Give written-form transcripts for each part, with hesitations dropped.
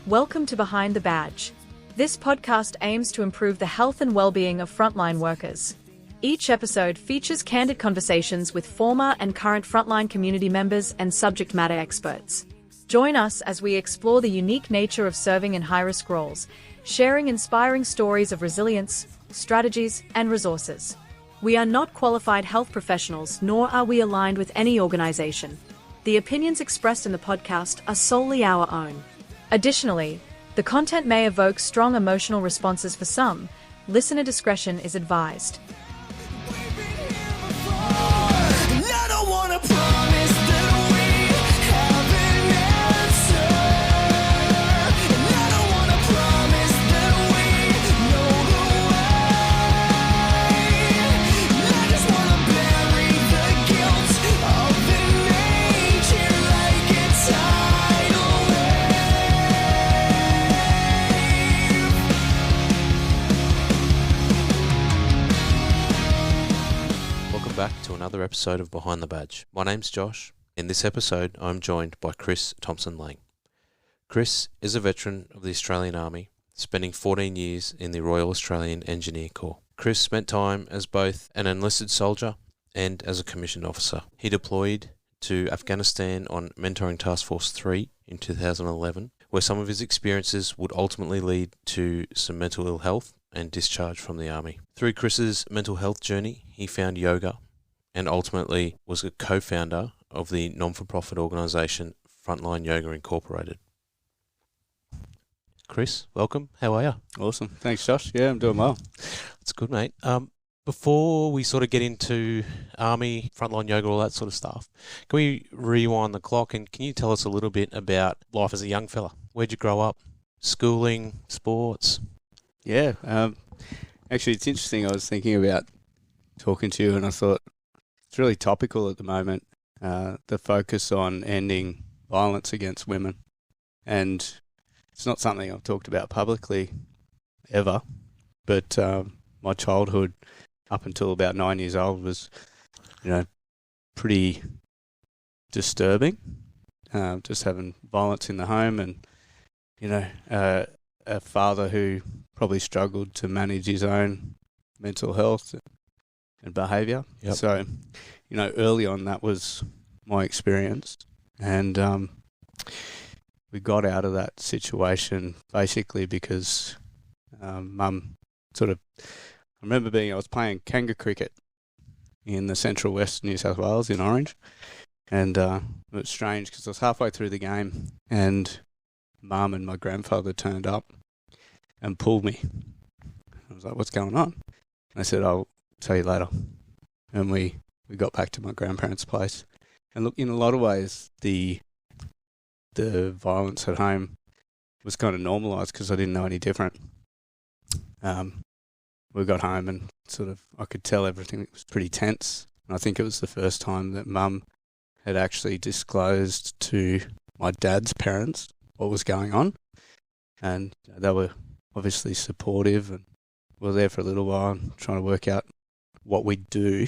Welcome to Behind the Badge. This podcast aims to improve the health and well-being of frontline workers. Each episode features candid conversations with former and current frontline community members and subject matter experts. Join us as we explore the unique nature of serving in high-risk roles, sharing inspiring stories of resilience, strategies, and resources. We are not qualified health professionals, nor are we aligned with any organization. The opinions expressed in the podcast are solely our own. Additionally, the content may evoke strong emotional responses for some. Listener discretion is advised. Back to another episode of Behind the Badge. My name's Josh. In this episode, I'm joined by Chris Thompson-Lang. Chris is a veteran of the Australian Army, spending 14 years in the Royal Australian Engineer Corps. Chris spent time as both an enlisted soldier and as a commissioned officer. He deployed to Afghanistan on Mentoring Task Force 3 in 2011, where some of his experiences would ultimately lead to some mental ill health and discharge from the Army. Through Chris's mental health journey, he found yoga and ultimately was a co-founder of the non-for-profit organisation Frontline Yoga Incorporated. Chris, welcome. How are you? Awesome. Thanks, Josh. Yeah, I'm doing well. That's good, mate. Before we sort of get into Army, Frontline Yoga, all that sort of stuff, can we rewind the clock and can you tell us a little bit about life as a young fella? Where'd you grow up? Schooling, sports? Yeah. Actually, it's interesting. I was thinking about talking to you and I thought, it's really topical at the moment, the focus on ending violence against women. And it's not something I've talked about publicly ever, but my childhood up until about 9 years old was, pretty disturbing. Just having violence in the home and, a father who probably struggled to manage his own mental health and behaviour. Yep. So, early on that was my experience. And we got out of that situation basically because Mum I remember I was playing kangaroo cricket in the central west New South Wales in Orange. And it was strange because I was halfway through the game and Mum and my grandfather turned up and pulled me. I was like, what's going on? And I said, I'll tell you later. And we got back to my grandparents' place. And look, in a lot of ways, the violence at home was kind of normalised because I didn't know any different. We got home and I could tell everything was pretty tense. And I think it was the first time that Mum had actually disclosed to my dad's parents what was going on. And they were obviously supportive and we were there for a little while and trying to work out what we'd do.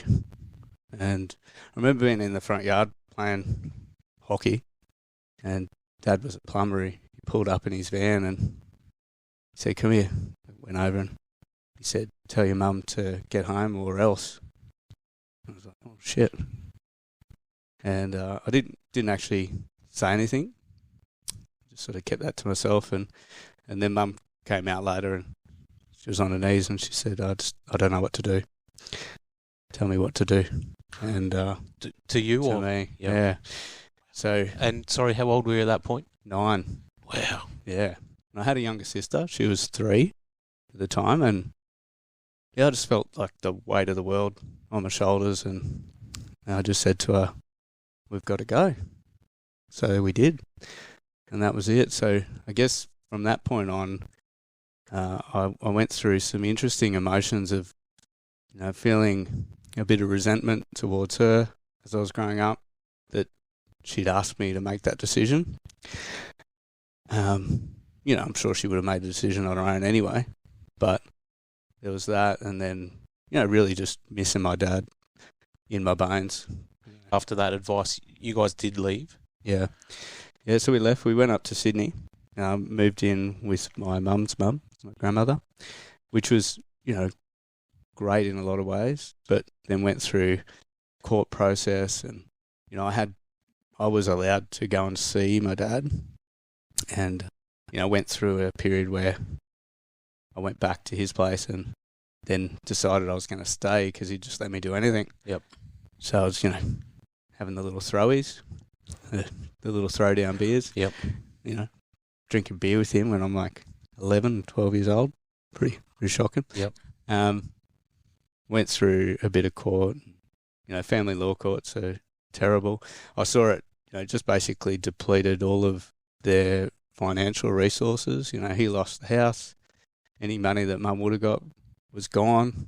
And I remember being in the front yard playing hockey and Dad was a plumber. He pulled up in his van and he said, come here. I went over and he said, tell your mum to get home or else. I was like, oh shit. And I didn't actually say anything. Just sort of kept that to myself and then Mum came out later and she was on her knees and she said, I don't know what to do. Tell me what to do. And to you to or me? Yep. Yeah. So. And sorry, how old were you at that point? 9. Wow. Yeah. And I had a younger sister. She was 3 at the time, and I just felt like the weight of the world on my shoulders, and I just said to her, "We've got to go." So we did, and that was it. So I guess from that point on, I went through some interesting emotions of, feeling a bit of resentment towards her as I was growing up, that she'd asked me to make that decision. I'm sure she would have made the decision on her own anyway, but there was that, and then, really just missing my dad in my bones. After that advice, you guys did leave? Yeah. Yeah, so we left. We went up to Sydney, moved in with my mum's mum, my grandmother, which was, great in a lot of ways, but then went through court process and, I was allowed to go and see my dad and, went through a period where I went back to his place and then decided I was going to stay because he'd just let me do anything. Yep. So I was, having the little throwies, the little throwdown beers. Yep. Drinking beer with him when I'm like 11, 12 years old. Pretty shocking. Yep. Went through a bit of court. Family law courts are terrible. I saw it, just basically depleted all of their financial resources. He lost the house. Any money that Mum would have got was gone.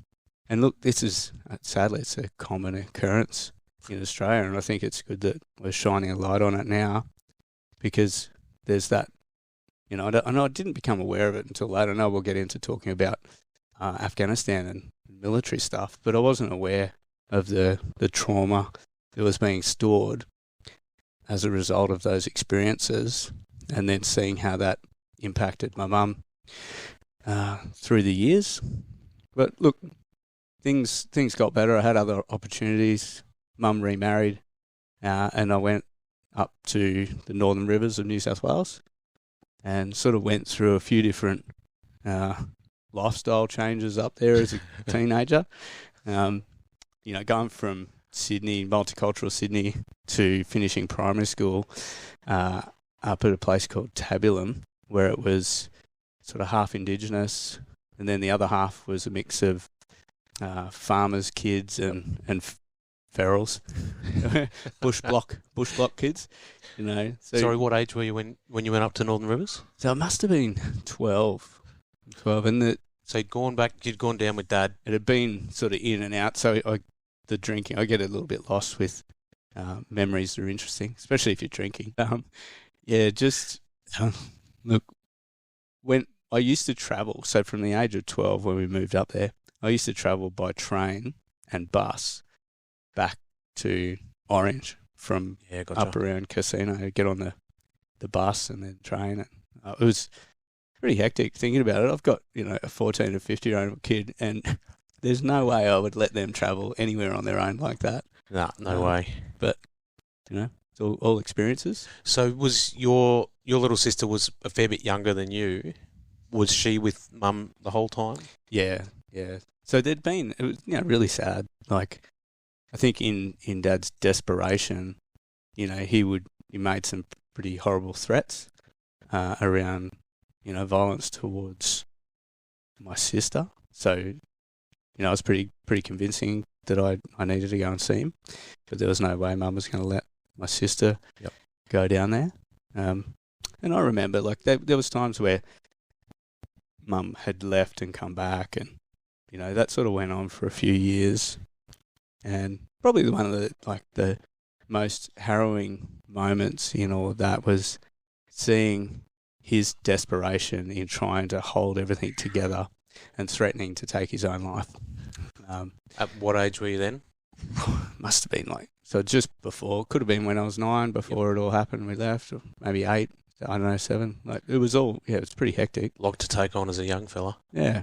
And look, this is, sadly, it's a common occurrence in Australia, and I think it's good that we're shining a light on it now because there's that, and I didn't become aware of it until later. I know we'll get into talking about Afghanistan and military stuff, but I wasn't aware of the trauma that was being stored as a result of those experiences, and then seeing how that impacted my mum through the years. But look, things got better. I had other opportunities. Mum remarried, and I went up to the Northern Rivers of New South Wales and sort of went through a few different lifestyle changes up there as a teenager. Going from Sydney, multicultural Sydney, to finishing primary school up at a place called Tabulum, where it was sort of half Indigenous, and then the other half was a mix of farmers' kids and ferals, bush block kids. So, Sorry, what age were you when you went up to Northern Rivers? So it must have been 12, and So you'd gone down with Dad. It had been sort of in and out. So the drinking, I get a little bit lost with memories that are interesting, especially if you're drinking. Look, when I used to travel, so from the age of 12 when we moved up there, I used to travel by train and bus back to Orange from up around Casino, get on the bus and then train. And it was pretty hectic thinking about it. I've got, a 14 or 15-year-old kid, and there's no way I would let them travel anywhere on their own like that. No way. But, it's all experiences. So was your little sister was a fair bit younger than you. Was she with Mum the whole time? Yeah. So it was, really sad. Like, I think in Dad's desperation, he made some pretty horrible threats around, violence towards my sister. So, it was pretty convincing that I needed to go and see him, but there was no way Mum was going to let my sister go down there. And I remember, there was times where Mum had left and come back, and that sort of went on for a few years. And probably one of the most harrowing moments in all of that was seeing his desperation in trying to hold everything together and threatening to take his own life. At what age were you then? Must have been just before. Could have been when I was 9, before it all happened. We left, or maybe 8. I don't know, 7. It was it was pretty hectic. Lot to take on as a young fella. Yeah.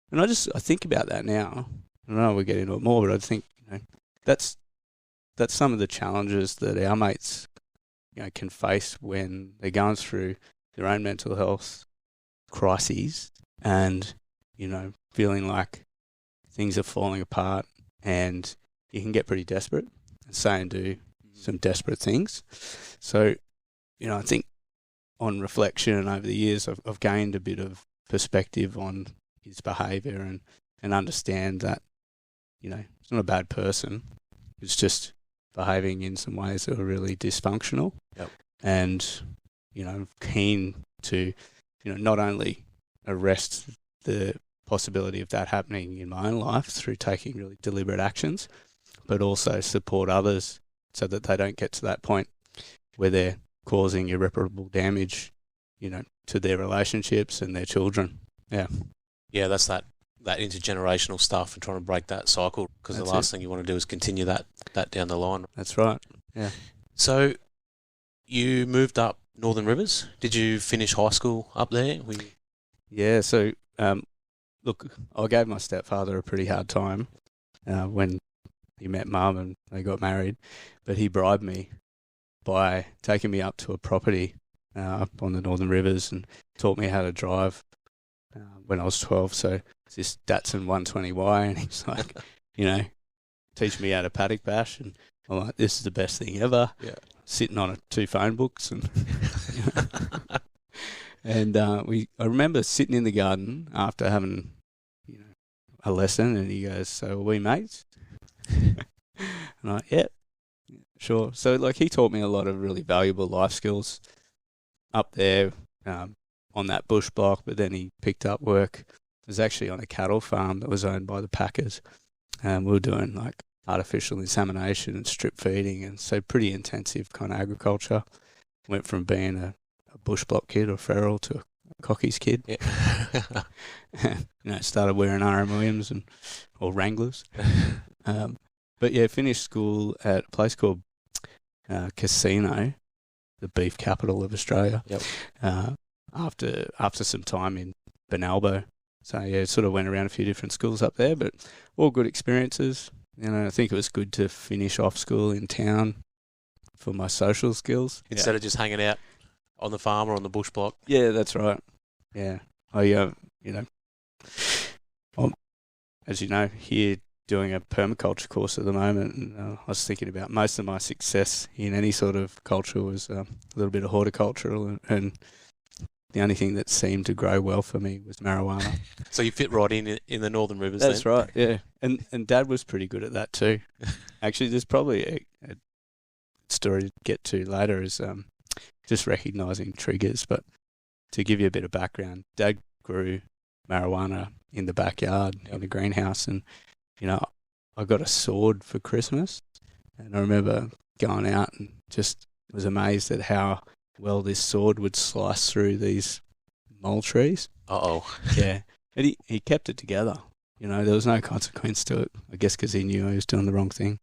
And I think about that now. I know we'll get into it more, but I think, that's some of the challenges that our mates, can face when they're going through their own mental health crises and, feeling like things are falling apart, and you can get pretty desperate and say and do some desperate things. So, I think on reflection over the years, I've gained a bit of perspective on his behaviour and understand that, he's not a bad person. It's just behaving in some ways that are really dysfunctional. Yep. And, keen to, not only arrest the possibility of that happening in my own life through taking really deliberate actions, but also support others so that they don't get to that point where they're causing irreparable damage, to their relationships and their children. Yeah. Yeah, that's that intergenerational stuff and trying to break that cycle, because the last thing you want to do is continue that down the line. That's right. Yeah. So you moved up Northern Rivers. Did you finish high school up there? Yeah, so look, I gave my stepfather a pretty hard time when he met Mum and they got married, but he bribed me by taking me up to a property up on the Northern Rivers and taught me how to drive when I was 12. So it's this Datsun 120Y, and he's like, teach me how to paddock bash, and I'm like, this is the best thing ever. Yeah. Sitting on 2 phone books and and I remember sitting in the garden after having a lesson, and he goes, "So are we mates?" And I'm like, "Yeah, sure." So like he taught me a lot of really valuable life skills up there on that bush block, but then he picked up work. It was actually on a cattle farm that was owned by the packers. We were doing like artificial insemination and strip feeding, and so pretty intensive kind of agriculture. Went from being a bush block kid or feral to a cocky's kid. Yeah. Started wearing R.M. Williams or Wranglers. But yeah, finished school at a place called Casino, the beef capital of Australia. Yep. After some time in Benalbo. So yeah, sort of went around a few different schools up there, but all good experiences. I think it was good to finish off school in town for my social skills. Instead of just hanging out on the farm or on the bush block. Yeah, that's right. Yeah. I'm, as you know, here doing a permaculture course at the moment, and I was thinking about most of my success in any sort of culture was a little bit of horticultural, and the only thing that seemed to grow well for me was marijuana. So you fit right in the Northern Rivers. That's then? right, yeah. And Dad was pretty good at that too. Actually, there's probably a story to get to later is just recognising triggers. But to give you a bit of background, Dad grew marijuana in the backyard in the greenhouse, and I got a sword for Christmas, and I remember going out and just was amazed at how well this sword would slice through these mole trees. Uh-oh. Yeah. And he kept it together. There was no consequence to it, I guess because he knew he was doing the wrong thing.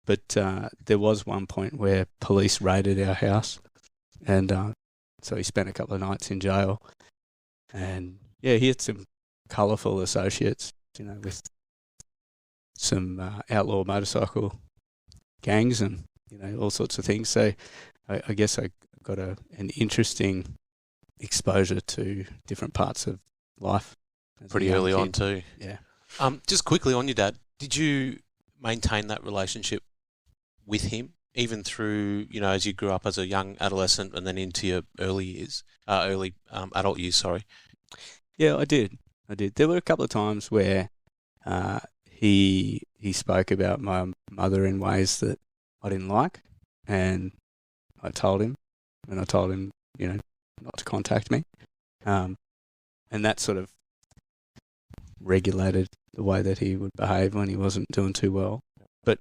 But there was one point where police raided our house, and so he spent a couple of nights in jail. And yeah, he had some colourful associates, with some outlaw motorcycle gangs and, all sorts of things. So I guess I got an interesting exposure to different parts of life. Pretty early on too. Yeah. Just quickly on your dad, did you maintain that relationship with him even through, as you grew up as a young adolescent and then into your early adult years, sorry? Yeah, I did. There were a couple of times where he spoke about my mother in ways that I didn't like, and I told him, not to contact me. And that sort of regulated the way that he would behave when he wasn't doing too well. But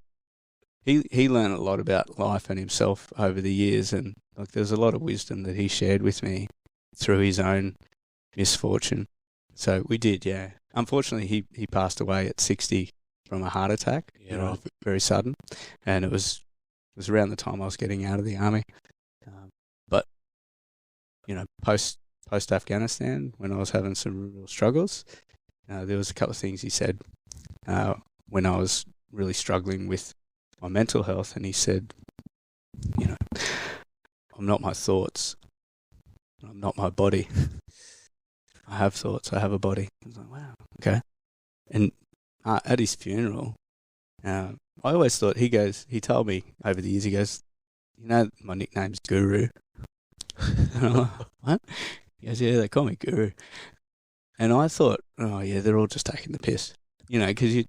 he learned a lot about life and himself over the years, and there's a lot of wisdom that he shared with me through his own misfortune. So we did, yeah. Unfortunately, he passed away at 60 from a heart attack. Yeah, right. Very sudden, and it was around the time I was getting out of the army. But post Afghanistan, when I was having some real struggles, there was a couple of things he said when I was really struggling with my mental health, and he said, I'm not my thoughts, I'm not my body. I have thoughts, I have a body. I was like, wow, okay. And at his funeral, I always thought, he told me over the years, he goes, my nickname's Guru. And I'm like, what? He goes, yeah, they call me Guru. And I thought, oh yeah, they're all just taking the piss. Because you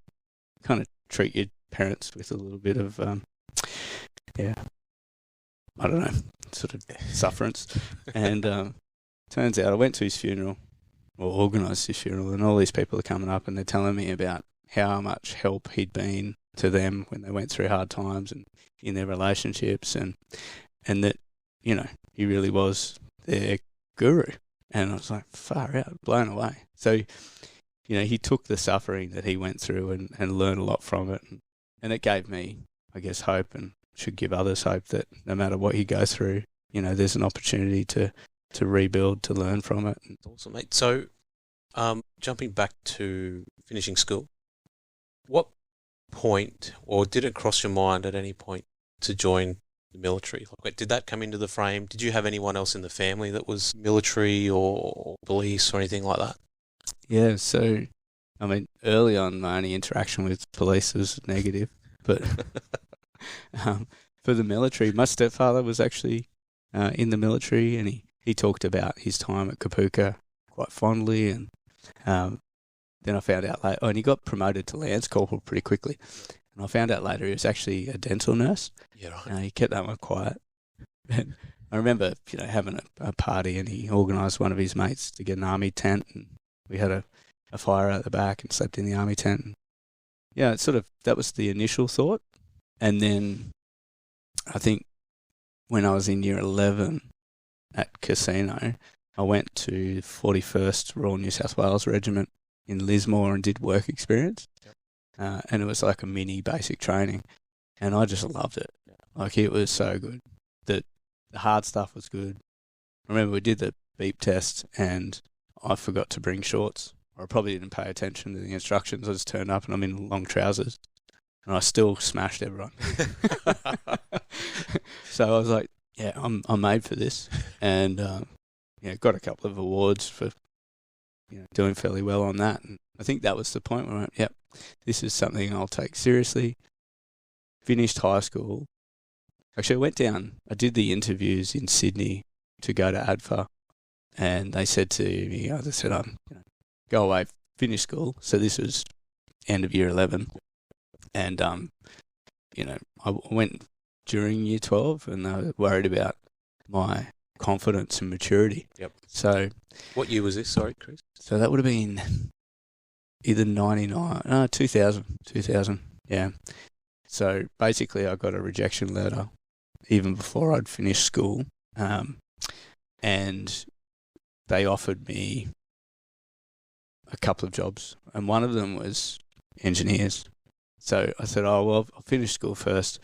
kind of treat your parents with a little bit of, I don't know, sort of sufferance. And turns out I went to his funeral, or organised his funeral, and all these people are coming up and they're telling me about how much help he'd been to them when they went through hard times and in their relationships, and that, he really was their guru. And I was like, far out, blown away. So, he took the suffering that he went through and learned a lot from it. And it gave me, I guess, hope, and should give others hope that no matter what you go through, there's an opportunity to rebuild, to learn from it. Awesome, mate. So, jumping back to finishing school, what point, or did it cross your mind at any point to join the military? Like, did that come into the frame? Did you have anyone else in the family that was military or police or anything like that? Yeah, so, I mean, early on, my only interaction with police was negative, but for the military, my stepfather was actually in the military, and he talked about his time at Kapooka quite fondly, and then I found out later, and he got promoted to Lance Corporal pretty quickly, and I found out later he was actually a dental nurse. Yeah, right. He kept that one quiet. And I remember, having a party, and he organised one of his mates to get an army tent, and we had a fire out the back and slept in the army tent. And yeah, that was the initial thought. And then I think when I was in year 11 at Casino, I went to 41st Royal New South Wales Regiment in Lismore and did work experience. Yep. And it was like a mini basic training. And I just loved it. Like, it was so good. The hard stuff was good. I remember we did the beep test and I forgot to bring shorts. Or I probably didn't pay attention to the instructions. I just turned up and I'm in long trousers. And I still smashed everyone. So I was like, yeah, I'm made for this. And got a couple of awards for doing fairly well on that. And I think that was the point where I went, yep, this is something I'll take seriously. Finished high school. Actually, I went down, I did the interviews in Sydney to go to ADFA. And they said to me, I just said, go away, finish school. So this was end of year 11. And, I went during year 12 and they were worried about my confidence and maturity. Yep. So. What year was this? Sorry, Chris. So that would have been either 2000. Yeah. So basically I got a rejection letter even before I'd finished school. And they offered me a couple of jobs, and one of them was engineers. So I said, oh, well, I'll finish school first.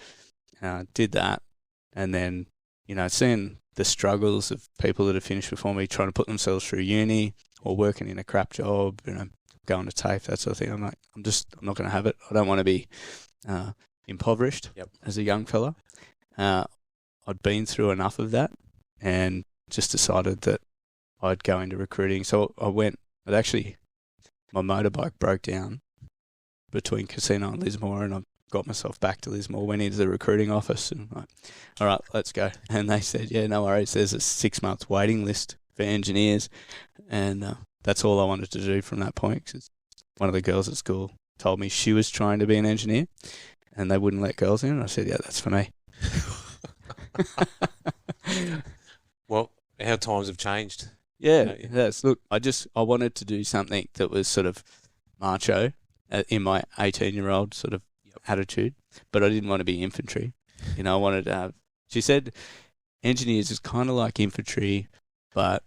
Did that, and then, seeing the struggles of people that have finished before me trying to put themselves through uni or working in a crap job, going to TAFE, that sort of thing. I'm like, I'm not going to have it. I don't want to be impoverished. Yep. As a young fella. I'd been through enough of that and just decided that I'd go into recruiting. So my motorbike broke down between Casino and Lismore, and I got myself back to Lismore, went into the recruiting office and like, all right, let's go. And they said, yeah, no worries, there's a 6-month waiting list for engineers. And that's all I wanted to do from that point, because one of the girls at school told me she was trying to be an engineer and they wouldn't let girls in. And I said, yeah, that's for me. Well, how times have changed. Yeah, yes. Look, I wanted to do something that was sort of macho in my 18-year-old sort of attitude, but I didn't want to be infantry. I wanted to have. She said, engineers is kind of like infantry, but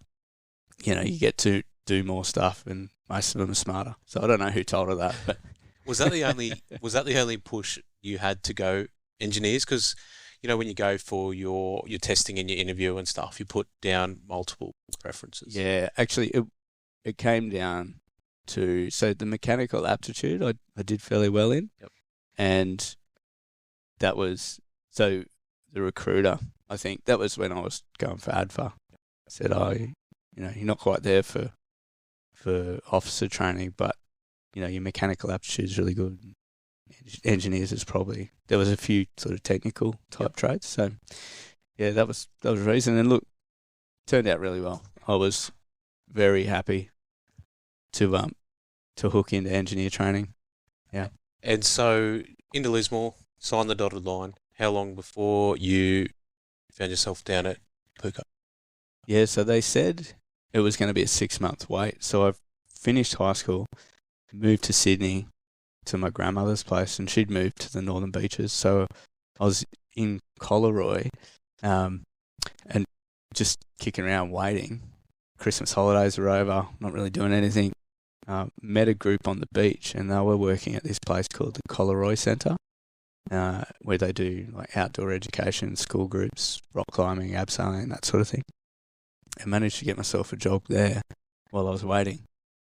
you get to do more stuff, and most of them are smarter. So I don't know who told her that, but was that the only push you had to go engineers? Because when you go for your testing and your interview and stuff, you put down multiple preferences. Yeah, actually, it came down to, so the mechanical aptitude I did fairly well in. Yep. And that was, so the recruiter, I think that was when I was going for ADFA, said, you're not quite there for officer training, but, your mechanical aptitude is really good. Engineers is probably, there was a few sort of technical type traits. So yeah, that was the reason. And look, turned out really well. I was very happy to hook into engineer training. Yeah. And so into Lismore, signed the dotted line. How long before you found yourself down at Puka? Yeah, so they said it was going to be a 6-month wait. So I finished high school, moved to Sydney, to my grandmother's place, and she'd moved to the Northern Beaches. So I was in Collaroy and just kicking around waiting. Christmas holidays were over, not really doing anything. Met a group on the beach, and they were working at this place called the Collaroy Centre. where they do like outdoor education, school groups, rock climbing, abseiling, that sort of thing. I managed to get myself a job there while I was waiting.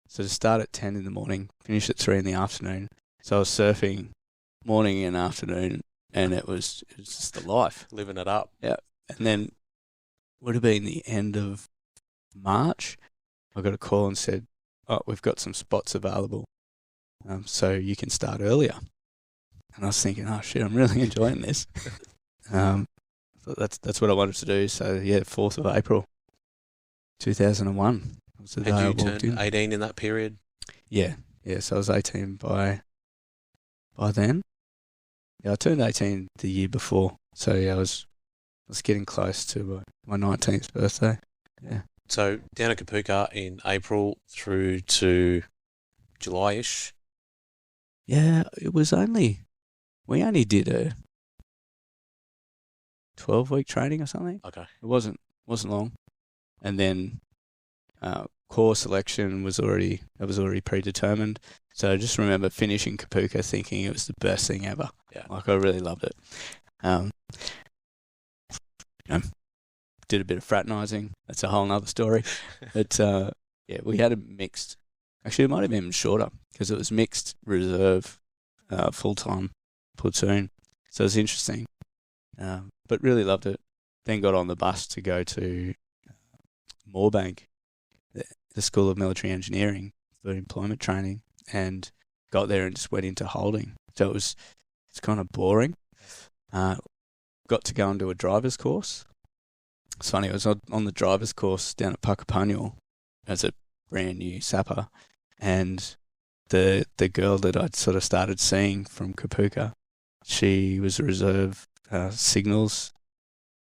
So to start at 10 in the morning, finish at 3 in the afternoon. So I was surfing morning and afternoon, and it was just the life. Living it up. Yeah. And then would have been the end of March, I got a call and said, "Oh, we've got some spots available, so you can start earlier." And I was thinking, "Oh shit, I'm really enjoying this." So that's what I wanted to do. So yeah, 4th of April, 2001 was the day I walked in. And you turned 18 in that period? Yeah. So I was 18 by then. Yeah, I turned 18 the year before. So yeah, I was getting close to my 19th birthday. Yeah. So down at Kapooka in April through to July-ish? Yeah, we only did a 12-week training or something. Okay. It wasn't long. And then core selection was already predetermined. So I just remember finishing Kapooka thinking it was the best thing ever. Yeah. Like I really loved it. Did a bit of fraternising. That's a whole nother story. But yeah, we had a mixed. Actually, it might have been shorter because it was mixed reserve, full-time platoon. So it was interesting. But really loved it. Then got on the bus to go to Moorebank, the School of Military Engineering for employment training, and got there and just went into holding. So it's kind of boring. Got to go and do a driver's course. It's funny, I was on the driver's course down at Puckapunyal as a brand new sapper, and the girl that I'd sort of started seeing from Kapooka, she was a reserve signals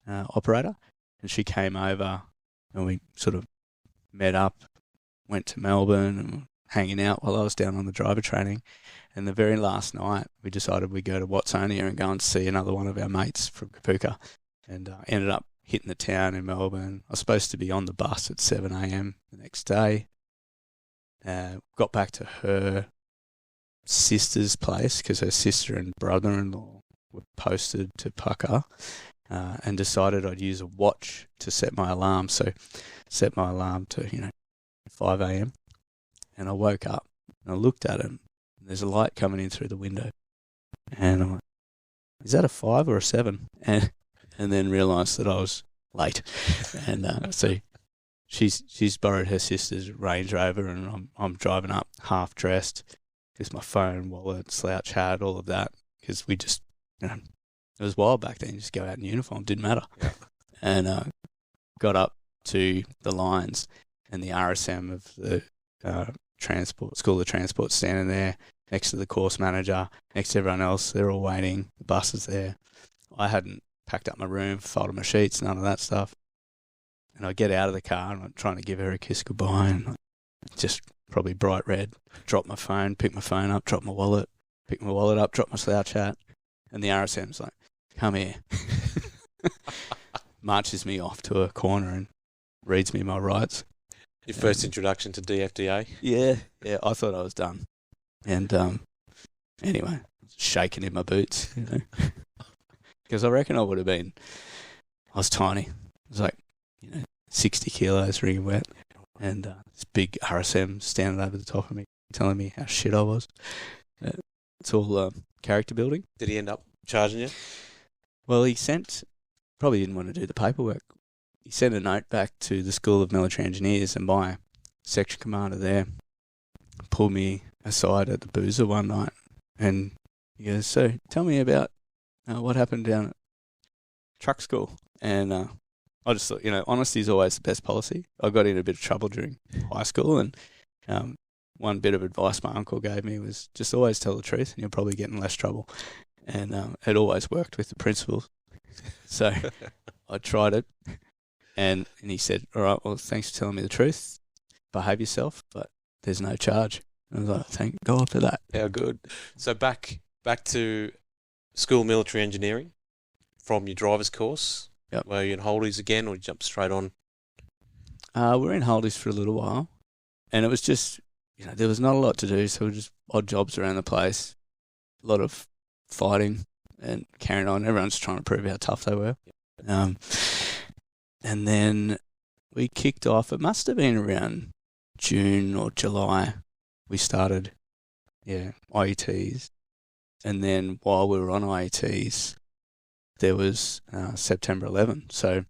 operator, and she came over and we sort of met up, went to Melbourne and hanging out while I was down on the driver training. And the very last night, we decided we'd go to Watsonia and go and see another one of our mates from Kapooka, and ended up hitting the town in Melbourne. I was supposed to be on the bus at 7 a.m. the next day. Got back to her sister's place because her sister and brother-in-law were posted to Pucka, and decided I'd use a watch to set my alarm. So set my alarm to 5 a.m. And I woke up and I looked at it, and there's a light coming in through the window, and I'm like, "Is that a 5 or a 7?" And then realised that I was late, and so she's borrowed her sister's Range Rover, and I'm driving up half dressed, with my phone, wallet, slouch hat, all of that, because we just it was wild back then. Just go out in uniform, didn't matter. Yeah. And got up to the lines, and the RSM of the School of Transport standing there next to the course manager, next to everyone else. They're all waiting. The bus is there. I hadn't packed up my room, folded my sheets, none of that stuff. And I get out of the car and I'm trying to give her a kiss goodbye, and just probably bright red. Drop my phone, pick my phone up, drop my wallet, pick my wallet up, drop my slouch hat. And the RSM's like, "Come here." Marches me off to a corner and reads me my rights. Your first introduction to DFDA? Yeah, I thought I was done. And anyway, shaking in my boots, because I reckon I would have been. I was tiny. I was like, 60 kilos, wringing wet, and this big RSM standing over the top of me, telling me how shit I was. It's all character building. Did he end up charging you? Well, probably didn't want to do the paperwork. He sent a note back to the School of Military Engineers, and my section commander there pulled me aside at the boozer one night, and he goes, "So tell me about what happened down at truck school." And I just thought, honesty is always the best policy. I got in a bit of trouble during high school, and one bit of advice my uncle gave me was just always tell the truth and you'll probably get in less trouble. And it always worked with the principals. So I tried it, and he said, "All right, well, thanks for telling me the truth. Behave yourself, but there's no charge." And I was like, "Thank God for that." How good. So back to School of Military Engineering from your driver's course. Yep. Were you in Holdies again, or you jumped straight on? We're in Holdies for a little while, and it was just, there was not a lot to do, so it was just odd jobs around the place. A lot of fighting, and carrying on. Everyone's trying to prove how tough they were. And then we kicked off. It must have been around June or July. We started, IETs. And then while we were on IETs, there was September 11. So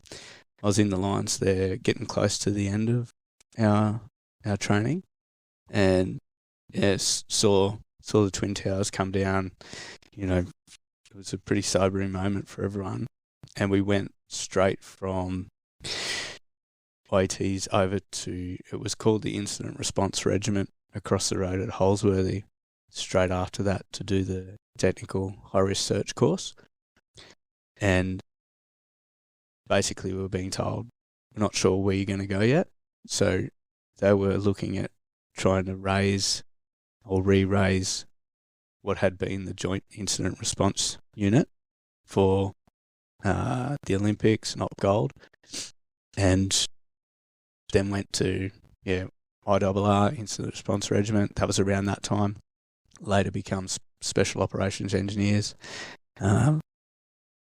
I was in the lines there, getting close to the end of our training, and saw the Twin Towers come down. It was a pretty sobering moment for everyone, and we went straight from IETs over to, it was called the Incident Response Regiment, across the road at Holsworthy, straight after that to do the technical high-risk search course. And basically we were being told, we're not sure where you're going to go yet. So they were looking at trying to raise or re-raise what had been the Joint Incident Response Unit for the Olympics, not gold, and then went to IRR, Incident Response Regiment. That was around that time. Later becomes Special Operations Engineers.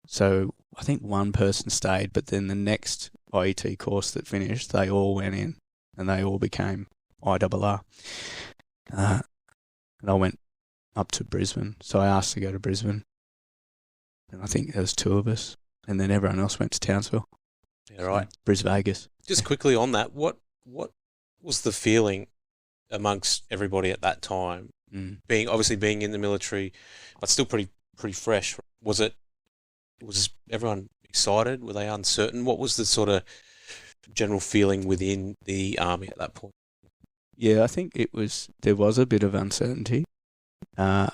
So I think one person stayed, but then the next IET course that finished, they all went in and they all became IRR. And I went up to Brisbane. So I asked to go to Brisbane. And I think there was 2 of us. And then everyone else went to Townsville. Yeah, right. Brisbane, Vegas. Just quickly on that, what was the feeling amongst everybody at that time? Being in the military, but still pretty fresh. Was everyone excited? Were they uncertain? What was the sort of general feeling within the army at that point? Yeah, I think there was a bit of uncertainty. I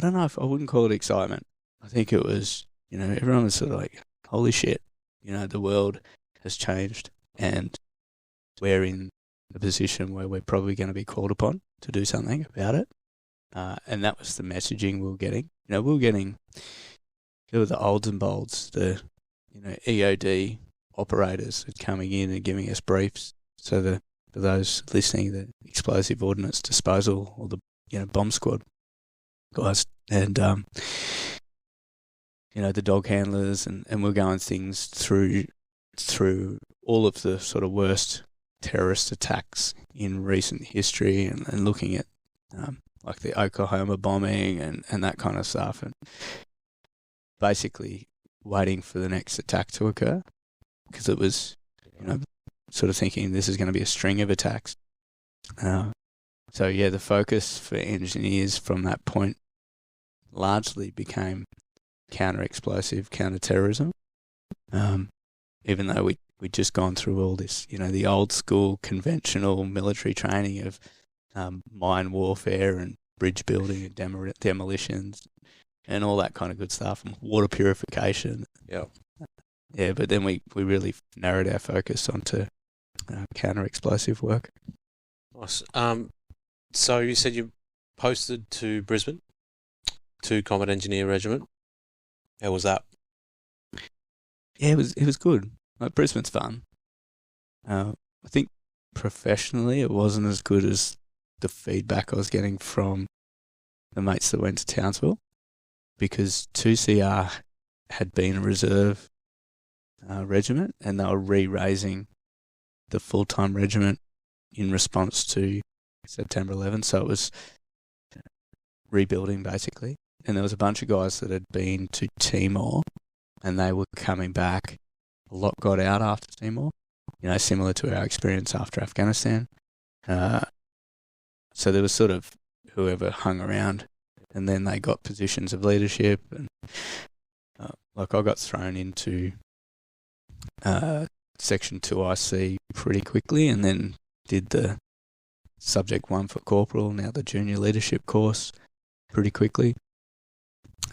don't know if I wouldn't call it excitement. I think it was, everyone was sort of like, holy shit, the world has changed and we're in a position where we're probably going to be called upon to do something about it. And that was the messaging we were getting. There were the olds and bolds, the, EOD operators coming in and giving us briefs. So for those listening, the explosive ordnance disposal or the, bomb squad guys, and, the dog handlers, and we're going things through all of the sort of worst terrorist attacks in recent history and looking at like the Oklahoma bombing and that kind of stuff, and basically waiting for the next attack to occur, because it was, sort of thinking this is going to be a string of attacks. So the focus for engineers from that point largely became counter-explosive, counter-terrorism, even though we'd just gone through all this, the old school conventional military training of mine warfare and bridge building and demolitions and all that kind of good stuff, and water purification. Yeah. Yeah, but then we really narrowed our focus onto counter-explosive work. Nice. So you said you posted to Brisbane, to Combat Engineer Regiment. How was that? Yeah, it was good. Like, Brisbane's fun. I think professionally it wasn't as good as the feedback I was getting from the mates that went to Townsville, because 2CR had been a reserve regiment, and they were re-raising the full-time regiment in response to September 11. So it was rebuilding, basically. And there was a bunch of guys that had been to Timor, and they were coming back. A lot got out after Timor, similar to our experience after Afghanistan. So there was sort of whoever hung around, and then they got positions of leadership. And I got thrown into Section 2IC pretty quickly, and then did the Subject 1 for Corporal, now the Junior Leadership course, pretty quickly.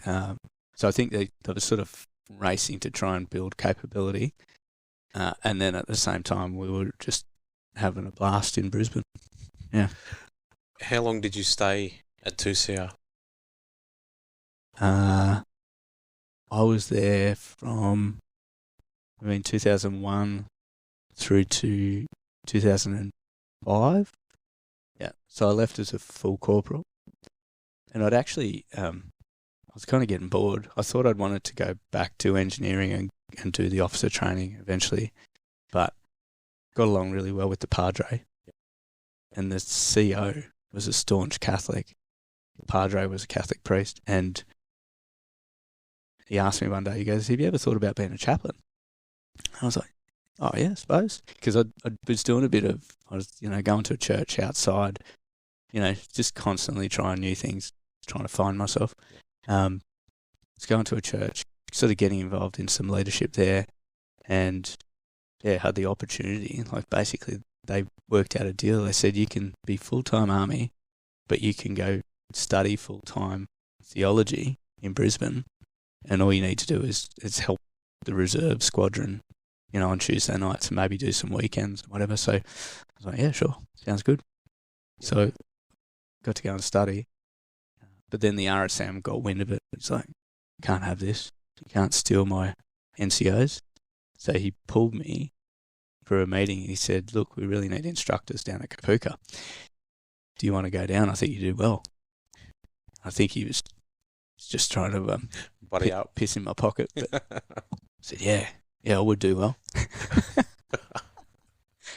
So I think they were sort of racing to try and build capability. And then at the same time, we were just having a blast in Brisbane. Yeah. How long did you stay at 2CR? I was there from 2001 through to 2005. Yeah. So I left as a full corporal. And I'd actually was kind of getting bored. I thought I'd wanted to go back to engineering and do the officer training eventually, but got along really well with the Padre. And the CO was a staunch Catholic. The Padre was a Catholic priest. And he asked me one day, he goes, have you ever thought about being a chaplain? I was like, oh, yeah, I suppose. Because I was doing I was going to a church outside, just constantly trying new things, trying to find myself. I was going to a church, sort of getting involved in some leadership there, and had the opportunity. Like, basically, they worked out a deal. They said you can be full-time army, but you can go study full-time theology in Brisbane, and all you need to do is help the reserve squadron, on Tuesday nights, and maybe do some weekends or whatever. So I was like, yeah, sure, sounds good. So got to go and study. But then the RSM got wind of it. It's like, you can't have this. You can't steal my NCOs. So he pulled me for a meeting. He said, look, we really need instructors down at Kapooka. Do you want to go down? I think you do well. I think he was just trying to piss in my pocket. But I said, yeah, I would do well.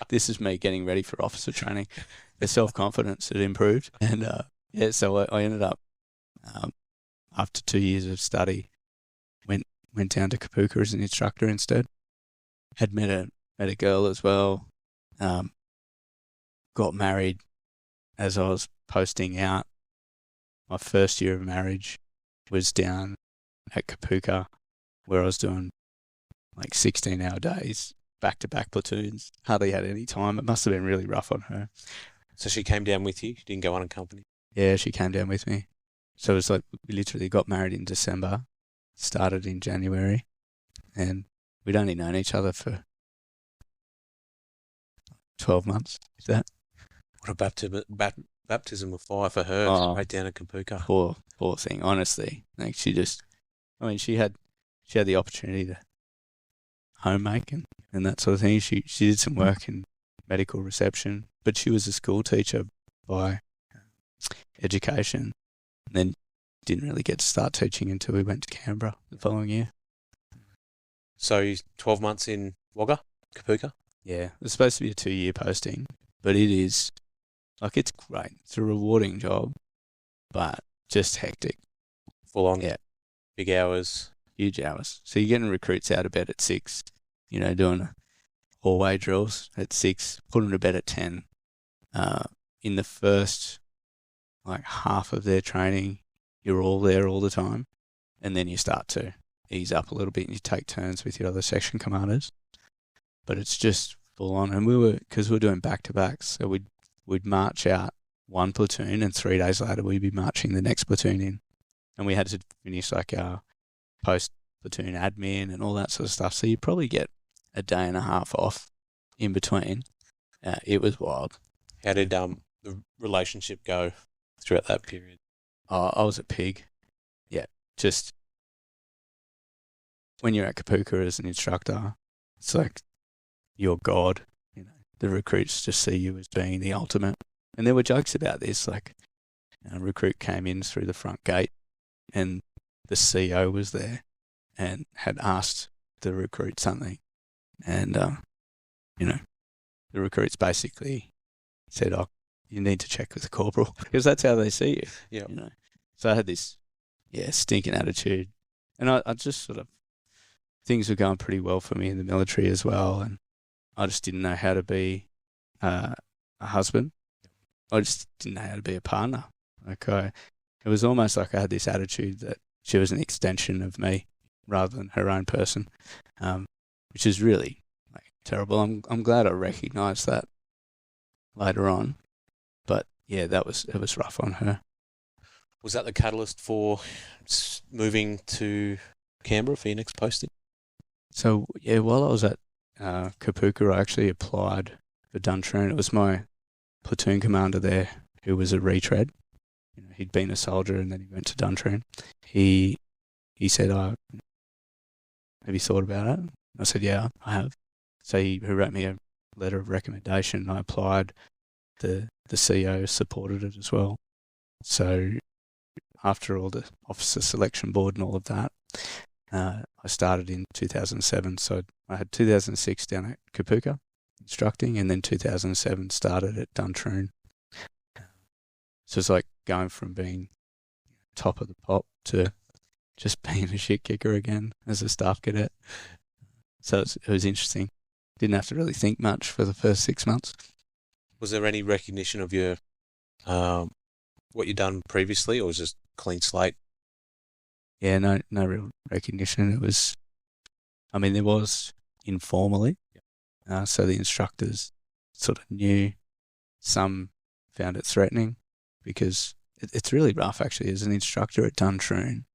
This is me getting ready for officer training. The self-confidence had improved. And so I ended up, after 2 years of study, went down to Kapooka as an instructor instead. Had met a girl as well. Got married as I was posting out. My first year of marriage was down at Kapooka, where I was doing like 16-hour days, back-to-back platoons. Hardly had any time. It must have been really rough on her. So she came down with you? You didn't go unaccompanied? Yeah, she came down with me. So it was like we literally got married in December, started in January, and we'd only known each other for 12 months, is that? What a baptism of fire for her, right down at Kapooka. Poor thing, honestly. Like she had the opportunity to homemake and that sort of thing. She did some work in medical reception, but she was a school teacher by education, and then didn't really get to start teaching until we went to Canberra the following year. So 12 months in Wagga, Kapooka? Yeah, it was supposed to be a 2-year posting, but it is, it's great. It's a rewarding job, but just hectic. Full on? Yeah. Big hours? Huge hours. So you're getting recruits out of bed at 6, doing hallway drills at 6, put them to bed at 10. In the first, half of their training, you're all there all the time, and then you start to ease up a little bit and you take turns with your other section commanders. But it's just full on. And because we were doing back-to-backs, so we'd march out one platoon and 3 days later we'd be marching the next platoon in. And we had to finish our post-platoon admin and all that sort of stuff. So you'd probably get a day and a half off in between. It was wild. How did the relationship go throughout that period? I was a pig. Yeah, just when you're at Kapooka as an instructor, it's like you're God. The recruits just see you as being the ultimate. And there were jokes about this, a recruit came in through the front gate and the CEO was there and had asked the recruit something. And, the recruits basically said, you need to check with the corporal, because that's how they see you. Yeah. So I had this, stinking attitude. And I just things were going pretty well for me in the military as well. And I just didn't know how to be a husband. I just didn't know how to be a partner. It was almost like I had this attitude that she was an extension of me rather than her own person, which is really terrible. I'm glad I recognised that later on. But yeah, it was rough on her. Was that the catalyst for moving to Canberra for your next posting? So yeah, while I was at Kapooka, I actually applied for Duntroon. It was my platoon commander there who was a retread. He'd been a soldier and then he went to Duntroon. He said, have you thought about it? I said, yeah, I have. So he wrote me a letter of recommendation. I applied. The CEO supported it as well. So after all the officer selection board and all of that, I started in 2007. So I had 2006 down at Kapuka instructing, and then 2007 started at Duntroon. So it's like going from being top of the pop to just being a shit kicker again as a staff cadet. So it was interesting. Didn't have to really think much for the first 6 months. Was there any recognition of your what you'd done previously, or was it just clean slate? Yeah, no real recognition. It was, there was informally. So the instructors sort of knew. Some found it threatening because it's really rough, actually. As an instructor at Duntroon,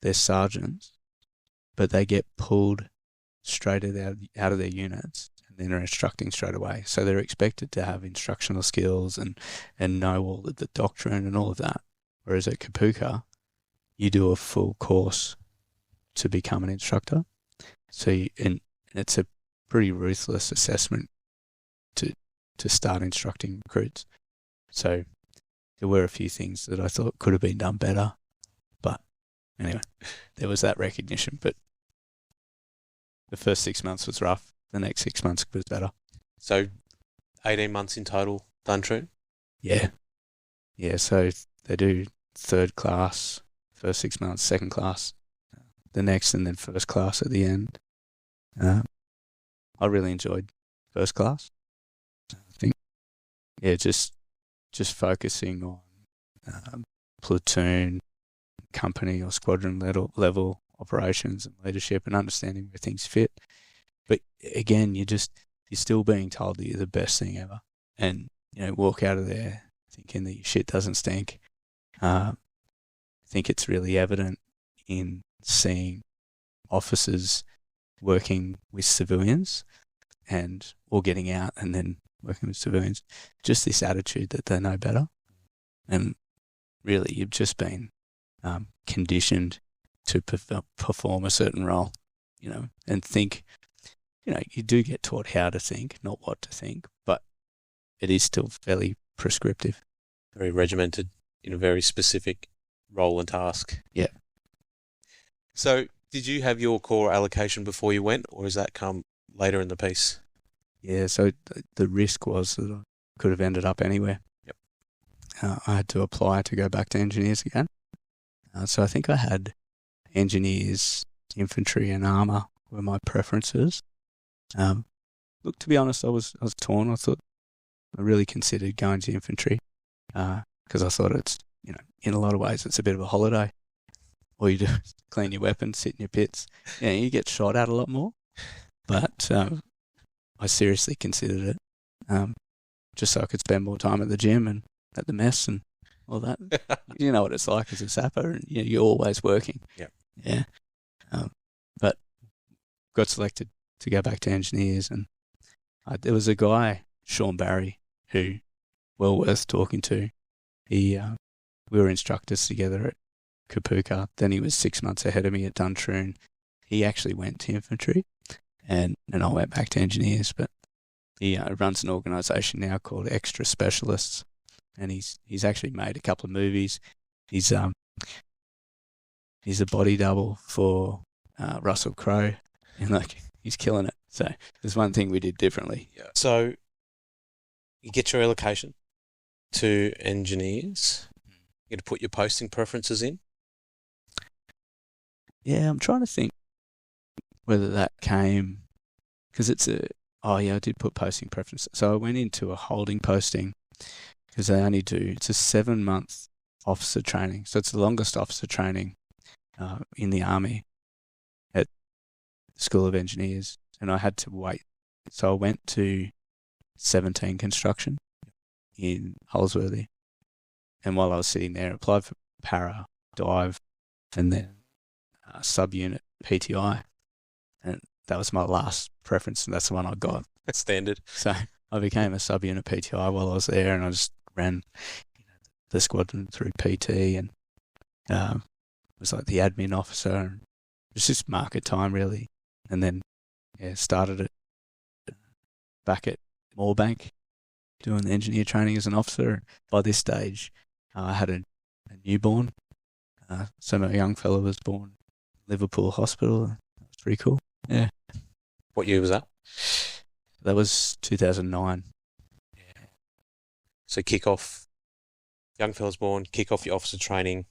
they're sergeants, but they get pulled straight out of their units, and then are instructing straight away. So they're expected to have instructional skills and know all of the doctrine and all of that. Whereas at Kapuka, you do a full course to become an instructor. So and it's a pretty ruthless assessment to start instructing recruits. So there were a few things that I thought could have been done better. But anyway, there was that recognition. But the first 6 months was rough. The next 6 months was better. So 18 months in total, Duntroon? Yeah. Yeah, so they do third class, first 6 months, second class, the next, and then first class at the end. I really enjoyed first class. I think, yeah, just focusing on platoon, company or squadron level operations and leadership and understanding where things fit. But again, you're still being told that you're the best thing ever, and walk out of there thinking that your shit doesn't stink. I think it's really evident in seeing officers working with civilians or getting out and then working with civilians, just this attitude that they know better. And really, you've just been conditioned to perform a certain role, and think, you do get taught how to think, not what to think, but it is still fairly prescriptive. Very regimented in a very specific role and task. Yeah. So did you have your core allocation before you went, or does that come later in the piece? Yeah, so the risk was that I could have ended up anywhere. Yep. I had to apply to go back to engineers again. So I think I had engineers, infantry and armour were my preferences. Look, to be honest, I was torn. I thought I really considered going to infantry because I thought it's, in a lot of ways it's a bit of a holiday. All you do is clean your weapons, sit in your pits. You get shot at a lot more. But I seriously considered it just so I could spend more time at the gym and at the mess and all that. You know what it's like as a sapper, and you're always working. Yep. Yeah. But got selected to go back to engineers, and there was a guy, Sean Barry, who well worth talking to. We were instructors together at Kapuka. Then he was 6 months ahead of me at Duntroon. He actually went to infantry, and I went back to engineers. But he runs an organisation now called Extra Specialists, and he's actually made a couple of movies. He's a body double for Russell Crowe, and he's killing it. So there's one thing we did differently. Yeah. So you get your allocation to engineers. You get to put your posting preferences in. Yeah, I'm trying to think whether that came because I did put posting preferences. So I went into a holding posting because they only it's a 7-month officer training. So it's the longest officer training in the Army at the School of Engineers, and I had to wait. So I went to 17 construction in Holsworthy, and while I was sitting there, I applied for para, dive, and then subunit PTI, and that was my last preference, and that's the one I got. That's standard. So I became a subunit PTI while I was there, and I just ran the squadron through PT, and was like the admin officer, and it was just market time really. And then started it back at Moorebank doing the engineer training as an officer. By this stage, I had a newborn, So my young fella was born in Liverpool Hospital. That was pretty cool. Yeah. What year was that? That was 2009. So kick off, young fella's born, kick off your officer training,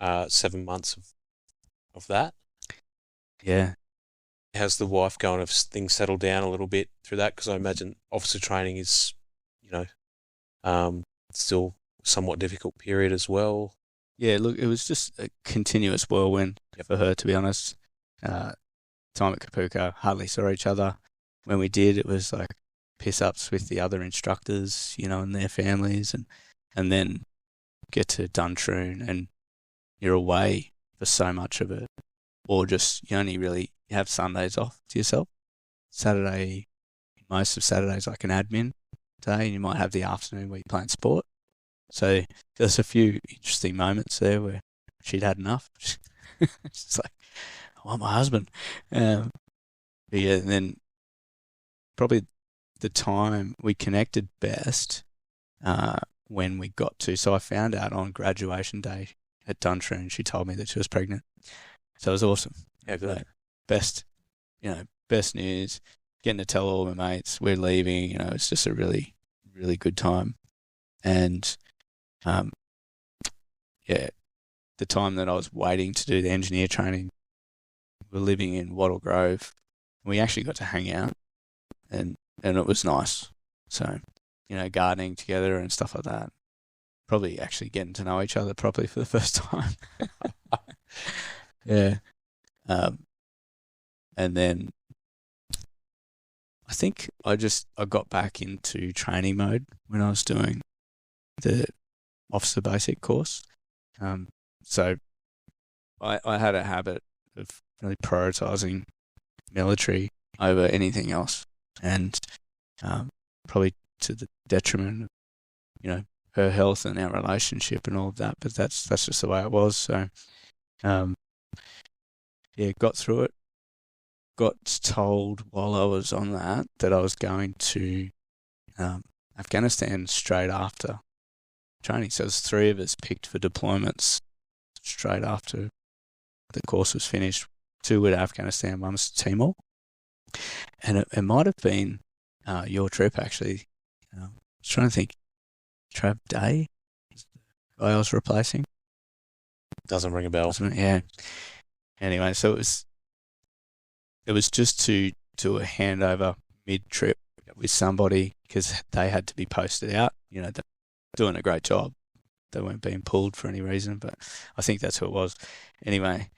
7 months of that. Yeah. How's the wife going? Have things settled down a little bit through that? Because I imagine officer training is, still somewhat difficult period as well. Yeah, look, it was just a continuous whirlwind for her, to be honest. Time at Kapuka, hardly saw each other. When we did, it was like piss-ups with the other instructors, and their families, and then get to Duntroon and you're away for so much of it. Or just, you have Sundays off to yourself. Most of Saturday's like an admin day, and you might have the afternoon where you're playing sport. So there's a few interesting moments there where she'd had enough. It's like, I want my husband. But yeah, and then probably the time we connected best when we got to, so I found out on graduation day at Duntroon, she told me that she was pregnant. So it was awesome. Yeah, good. Best news, getting to tell all my mates we're leaving, it's just a really, really good time. And the time that I was waiting to do the engineer training, we were living in Wattle Grove. We actually got to hang out and it was nice. So, gardening together and stuff like that. Probably actually getting to know each other properly for the first time. Yeah. And then I think I got back into training mode when I was doing the officer basic course. So I had a habit of really prioritising military over anything else, and probably to the detriment of, her health and our relationship and all of that. But that's just the way it was. So, got through it. Got told while I was on that I was going to Afghanistan straight after training. So there's 3 of us picked for deployments straight after the course was finished. 2 with Afghanistan, 1 was Timor. And it might have been your trip, actually. I was trying to think. Trav Day, the guy I was replacing. Doesn't ring a bell. Yeah. Anyway, so it was just to do a handover mid-trip with somebody because they had to be posted out. They're doing a great job. They weren't being pulled for any reason, but I think that's who it was. Anyway,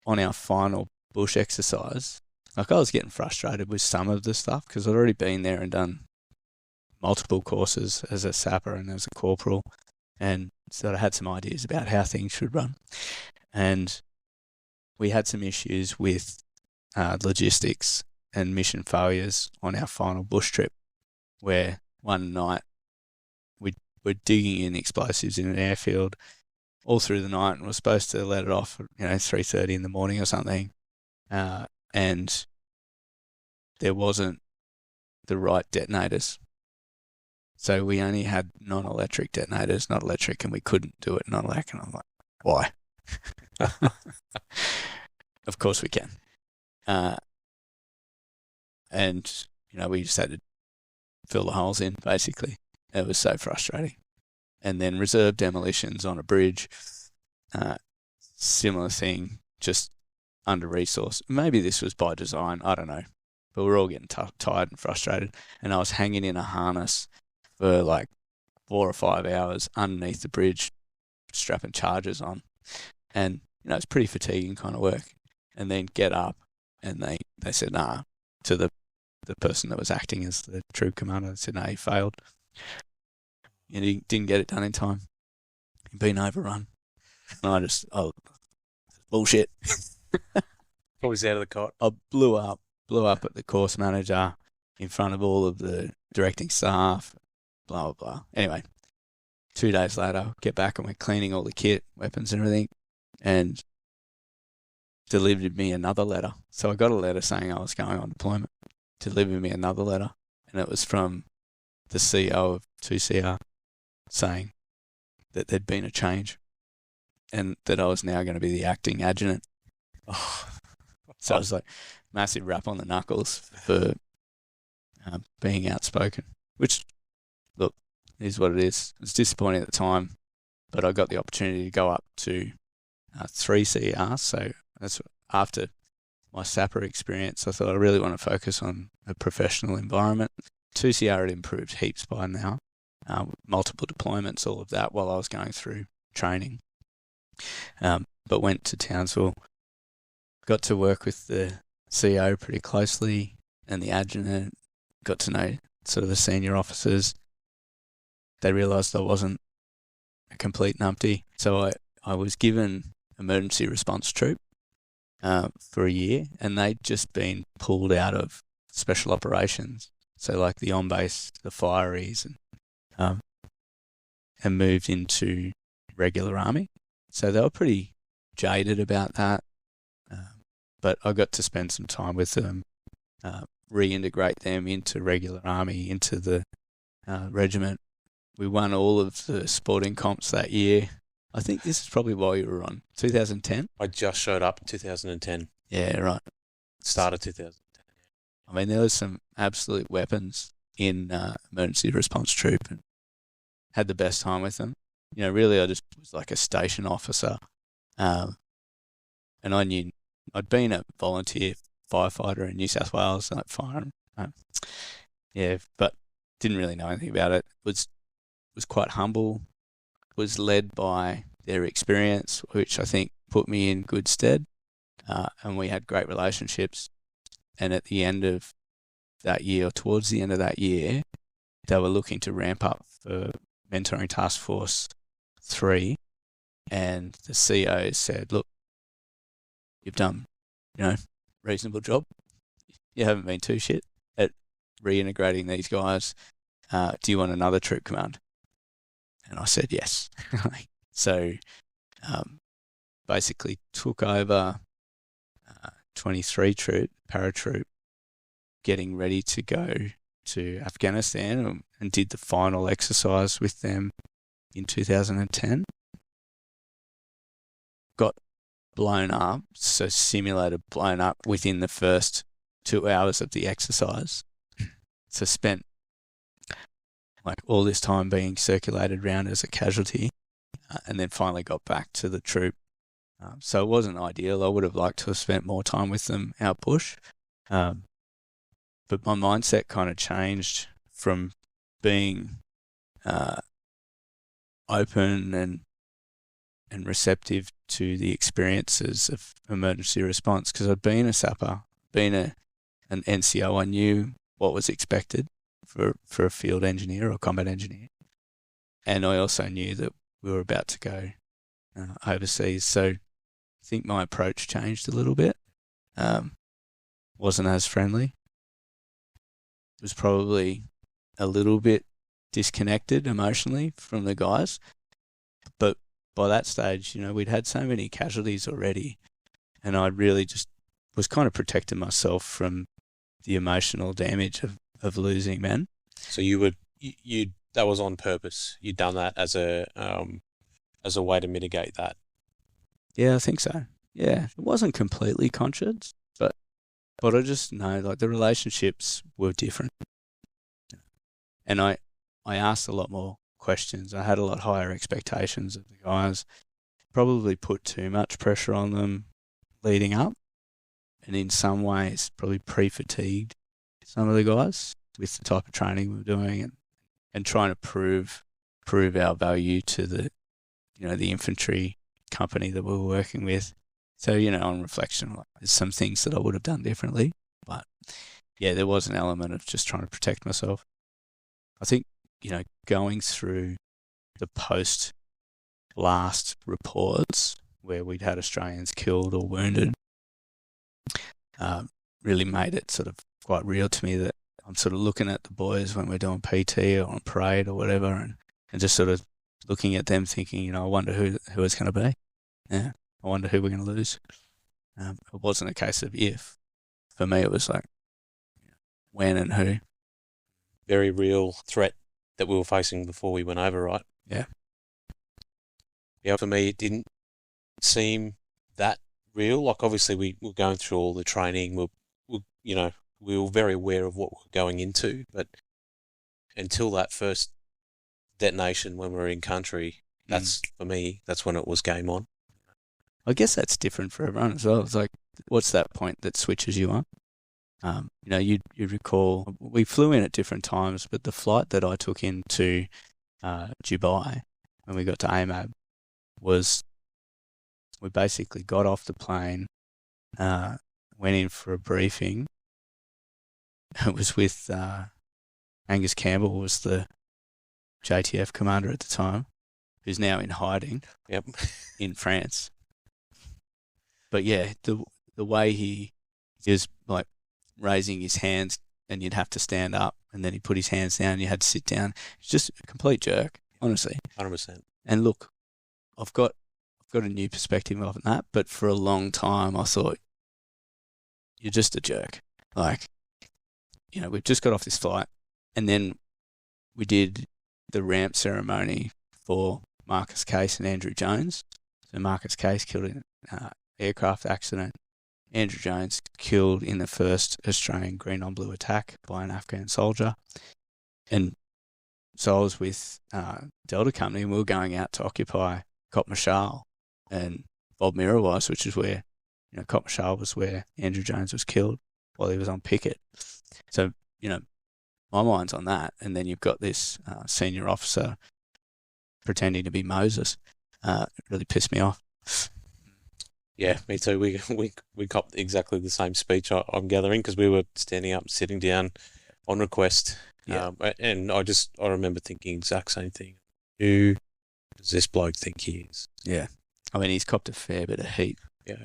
on our final bush exercise, I was getting frustrated with some of the stuff because I'd already been there and done multiple courses as a sapper and as a corporal, and so I had some ideas about how things should run. And we had some issues with logistics and mission failures on our final bush trip, where one night we're digging in explosives in an airfield all through the night, and we're supposed to let it off at 3:30 in the morning or something, and there wasn't the right detonators. So we only had non-electric detonators, not electric, and we couldn't do it non-electric. And I'm like, why? Of course we can. And, we just had to fill the holes in, basically. It was so frustrating. And then reserve demolitions on a bridge, similar thing, just under-resourced. Maybe this was by design, I don't know. But we're all getting tired and frustrated. And I was hanging in a harness for like 4 or 5 hours underneath the bridge, strapping charges on. And, it's pretty fatiguing kind of work. And then get up, and they said, nah, to the person that was acting as the troop commander. They said, no, he failed. And he didn't get it done in time. He'd been overrun. And I bullshit. Always out of the cot. I blew up at the course manager in front of all of the directing staff, blah, blah, blah. Anyway, 2 days later, get back and we're cleaning all the kit, weapons and everything, and delivered me another letter. So I got a letter saying I was going on deployment, delivered me another letter, and it was from the CEO of 2CR saying that there'd been a change and that I was now going to be the acting adjutant. Oh, So I was like, massive rap on the knuckles for being outspoken, which, look, is what it is. It was disappointing at the time, but I got the opportunity to go up to 3 CR. So that's after my SAPA experience. I thought I really want to focus on a professional environment. 2 CR had improved heaps by now, multiple deployments, all of that while I was going through training. But went to Townsville, got to work with the CO pretty closely and the adjutant, got to know sort of the senior officers. They realised I wasn't a complete numpty, so I was given emergency response troop for a year, and they'd just been pulled out of special operations, so like the on-base, the fireys, and moved into regular army. So they were pretty jaded about that, but I got to spend some time with them, reintegrate them into regular army, into the regiment. We won all of the sporting comps that year. I think this is probably while you were on, 2010. I just showed up in 2010. Yeah, right. Start of 2010. I mean, there was some absolute weapons in emergency response troop, and had the best time with them. You know, really, I just was like a station officer, and I knew I'd been a volunteer firefighter in New South Wales, like fire. But didn't really know anything about it. Was quite humble. Was led by their experience, which I think put me in good stead, and we had great relationships. And at the end of that year, or towards the end of that year, they were looking to ramp up for Mentoring Task Force 3, and the CO said, look, you've done, reasonable job. You haven't been too shit at reintegrating these guys. Do you want another troop command? And I said yes. So basically took over 23 troop, paratroop, getting ready to go to Afghanistan, and did the final exercise with them in 2010. Got blown up, so simulator blown up within the first 2 hours of the exercise. So spent like all this time being circulated around as a casualty, and then finally got back to the troop. So it wasn't ideal. I would have liked to have spent more time with them out bush. But my mindset kind of changed from being open and receptive to the experiences of emergency response, because I'd been a SAPA, been an NCO. I knew what was expected for a field engineer or combat engineer. And I also knew that we were about to go overseas. So I think my approach changed a little bit. Wasn't as friendly. Was probably a little bit disconnected emotionally from the guys. But by that stage, we'd had so many casualties already, and I really just was kind of protecting myself from the emotional damage of losing men. So you that was on purpose. You'd done that as a way to mitigate that. Yeah, I think so. Yeah, it wasn't completely conscious, but I just know like the relationships were different, and I asked a lot more questions. I had a lot higher expectations of the guys. Probably put too much pressure on them leading up, and in some ways probably pre-fatigued some of the guys with the type of training we were doing, and trying to prove our value to the infantry company that we were working with. So, on reflection, there's some things that I would have done differently, but yeah, there was an element of just trying to protect myself. I think, going through the post-blast reports where we'd had Australians killed or wounded really made it sort of quite real to me that I'm sort of looking at the boys when we're doing PT or on parade or whatever, and just sort of looking at them thinking, I wonder who it's going to be. Yeah, I wonder who we're going to lose. It wasn't a case of if. For me, it was like when and who. Very real threat that we were facing before we went over, right? Yeah. Yeah, for me, it seem that real. Like obviously we were going through all the training. We were very aware of what we were going into, but until that first detonation when we were in country, for me, that's when it was game on. I guess that's different for everyone as well. It's like, what's that point that switches you on? You recall we flew in at different times, but the flight that I took into Dubai when we got to AMAB was, we basically got off the plane, went in for a briefing. It was with Angus Campbell, was the JTF commander at the time, who's now in hiding. Yep. In France. But yeah, the way he was like raising his hands and you'd have to stand up, and then he put his hands down and you had to sit down. It's just a complete jerk, honestly. 100%. And look, I've got a new perspective of that, but for a long time I thought, you're just a jerk. Like, we've just got off this flight, and then we did the ramp ceremony for Marcus Case and Andrew Jones. So Marcus Case killed in an aircraft accident. Andrew Jones killed in the first Australian green on blue attack by an Afghan soldier. And so I was with Delta Company, and we were going out to occupy Cop Mashal and Bob Mirror was, which is where, Cop Mashal was where Andrew Jones was killed while he was on picket. So, my mind's on that. And then you've got this senior officer pretending to be Moses. It really pissed me off. Yeah, me too. We copped exactly the same speech, I'm gathering, because we were standing up, sitting down on request. Yeah. And I remember thinking exact same thing. Who does this bloke think he is? Yeah. I mean, he's copped a fair bit of heat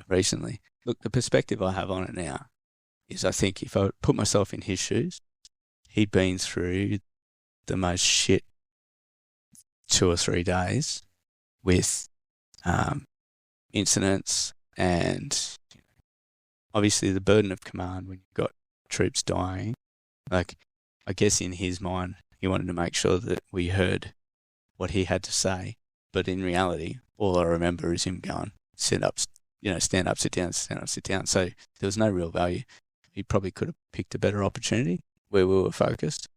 recently. Look, the perspective I have on it now is, I think if I put myself in his shoes, he'd been through the most shit 2 or 3 days with incidents and obviously the burden of command when you've got troops dying. Like, I guess in his mind, he wanted to make sure that we heard what he had to say. But in reality, all I remember is him going, stand up, sit down, stand up, sit down. So there was no real value. He probably could have picked a better opportunity where we were focused,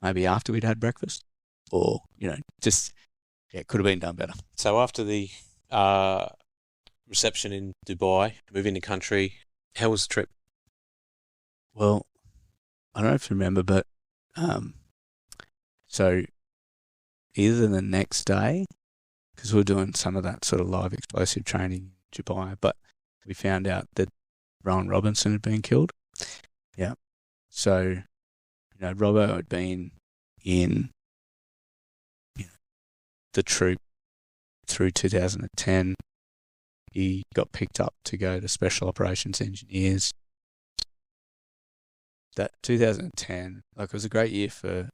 maybe after we'd had breakfast, or, it could have been done better. So after the reception in Dubai, moving to country, how was the trip? Well, I don't know if you remember, but so either the next day, because we were doing some of that sort of live explosive training in Dubai, but we found out that Rowan Robinson had been killed. Yeah. So, Robbo had been in the troop through 2010. He got picked up to go to Special Operations Engineers. That 2010, it was a great year for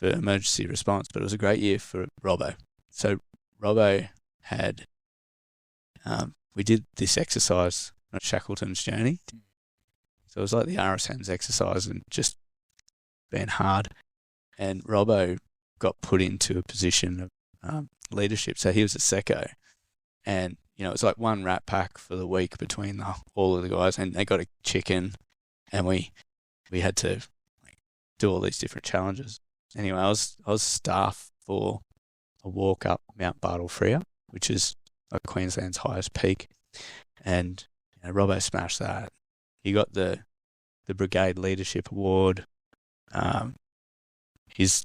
emergency response, but it was a great year for Robbo. So Robbo had, we did this exercise on Shackleton's journey. So it was like the RSM's exercise and just been hard. And Robbo got put into a position of leadership. So he was a secco. And, it was like one rat pack for the week between all of the guys. And they got a chicken, and we had to do all these different challenges. Anyway, I was staff for a walk up Mount Bartle Frere, which is Queensland's highest peak. And Robbo smashed that. He got the Brigade Leadership Award. His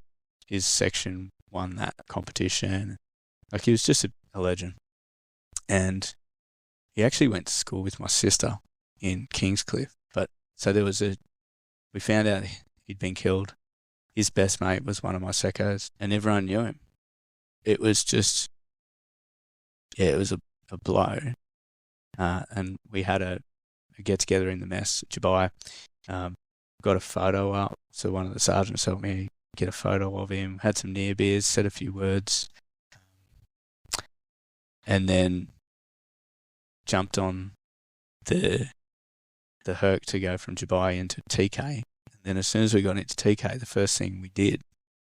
section won that competition. He was just a legend. And he actually went to school with my sister in Kingscliff. But so we found out he'd been killed. His best mate was one of my secos, and everyone knew him. It was just, it was a blow. And we had a get together in the mess at Dubai. Got a photo up, so one of the sergeants helped me get a photo of him. Had some near beers, said a few words, and then jumped on the Herc to go from Dubai into TK. And then as soon as we got into TK, the first thing we did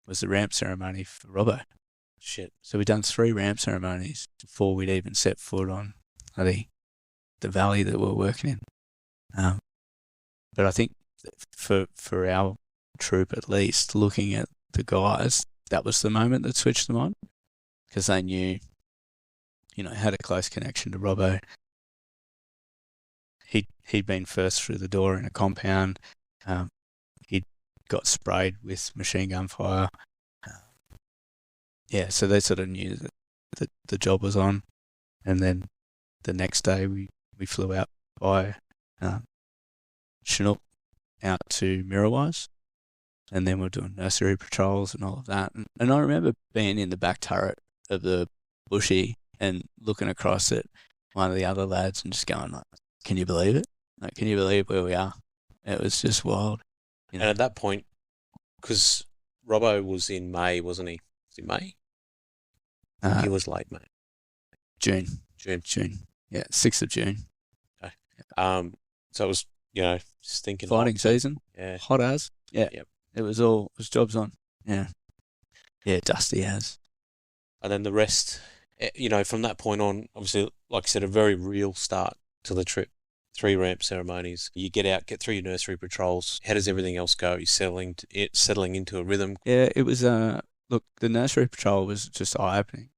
was the ramp ceremony for Robbo. Shit. So we'd done 3 ramp ceremonies before we'd even set foot on the valley that we were working in. But I think for our troop, at least, looking at the guys, that was the moment that switched them on, because they knew, had a close connection to Robbo. He'd been first through the door in a compound. He'd got sprayed with machine gun fire. So they sort of knew that the job was on. And then the next day we flew out by Chinook out to Mirrorwise, and then we're doing nursery patrols and all of that. And I remember being in the back turret of the bushy and looking across at one of the other lads and just going like, can you believe it? Like, can you believe where we are? It was just wild. And at that point, because Robbo was in May, wasn't he? Was it May? He was late May. June. Yeah, 6th of June. Okay. So it was, just thinking. Fighting season. Yeah. Hot as. Yeah. Yep. It was jobs on. Yeah. Yeah, dusty as. And then the rest, from that point on, obviously, like I said, a very real start to the trip. 3 ramp ceremonies. You get out, get through your nursery patrols. How does everything else go? You're settling into a rhythm. Yeah, it was, look, the nursery patrol was just eye-opening.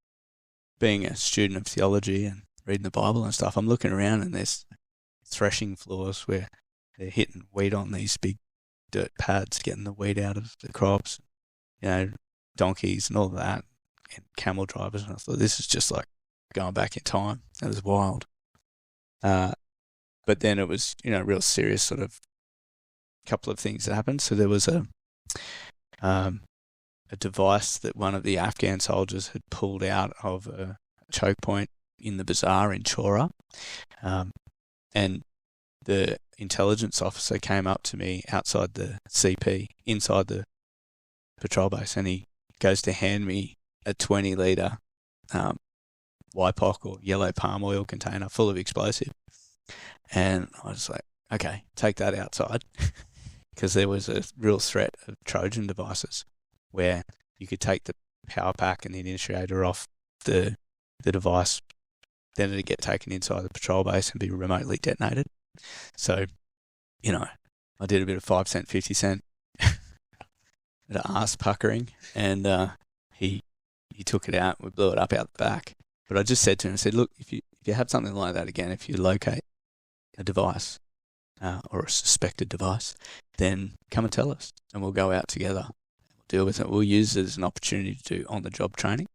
Being a student of theology and reading the Bible and stuff, I'm looking around and there's threshing floors where they're hitting wheat on these big dirt pads, getting the wheat out of the crops, donkeys and all that, and camel drivers. And I thought, this is just like going back in time. It was wild. But then it was, real serious sort of couple of things that happened. So there was a device that one of the Afghan soldiers had pulled out of a choke point in the bazaar in Chora. And the intelligence officer came up to me outside the CP, inside the patrol base, and he goes to hand me a 20-litre YPOC or yellow palm oil container full of explosive. And I was like, okay, take that outside, because there was a real threat of Trojan devices where you could take the power pack and the initiator off the device, then it'd get taken inside the patrol base and be remotely detonated. So, I did a bit of 5 cent, 50 cent, bit of arse puckering, and he took it out and we blew it up out the back. But I just said to him, I said, look, if you have something like that again, if you locate a device or a suspected device, then come and tell us and we'll go out together. We'll deal with it. We'll use it as an opportunity to do on-the-job training.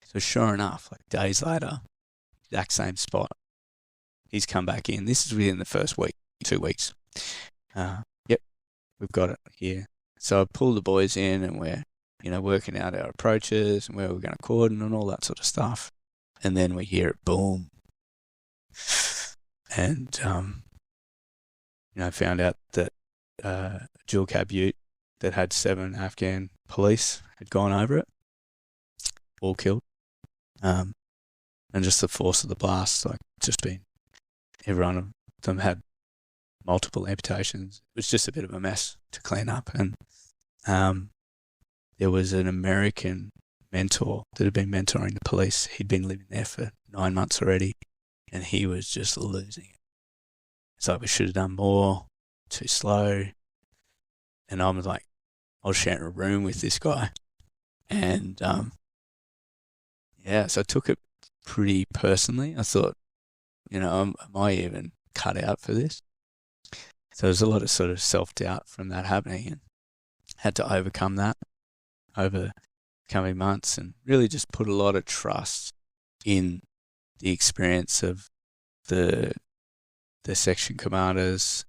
So sure enough, like days later, exact same spot, he's come back in. This is within the first week, 2 weeks. Yep, we've got it here. So I pull the boys in and we're, working out our approaches and where we're going to cordon and all that sort of stuff. And then we hear it boom. And, found out that a dual cab ute that had 7 Afghan police had gone over it, all killed. And just the force of the blast, every one of them had multiple amputations. It was just a bit of a mess to clean up. And there was an American mentor that had been mentoring the police. He'd been living there for 9 months already, and he was just losing it. It's like, we should have done more, too slow. And I was like, I was sharing a room with this guy. And, so I took it pretty personally. I thought, am I even cut out for this? So there's a lot of sort of self-doubt from that happening, and had to overcome that over the coming months and really just put a lot of trust in the experience of the section commanders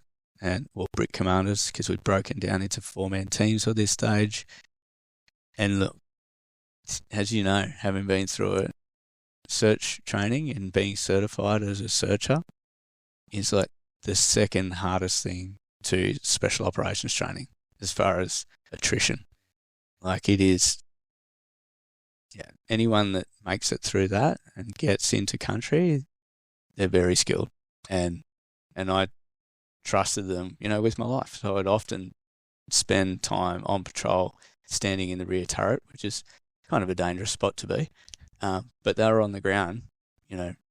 or brick commanders, because we'd broken down into 4-man teams at this stage. And look, as you know, having been through a search training and being certified as a searcher is like the second hardest thing to special operations training as far as attrition. Like, it is, anyone that makes it through that and gets into country, they're very skilled. And I trusted them, with my life. So I'd often spend time on patrol standing in the rear turret, which is kind of a dangerous spot to be. But they were on the ground,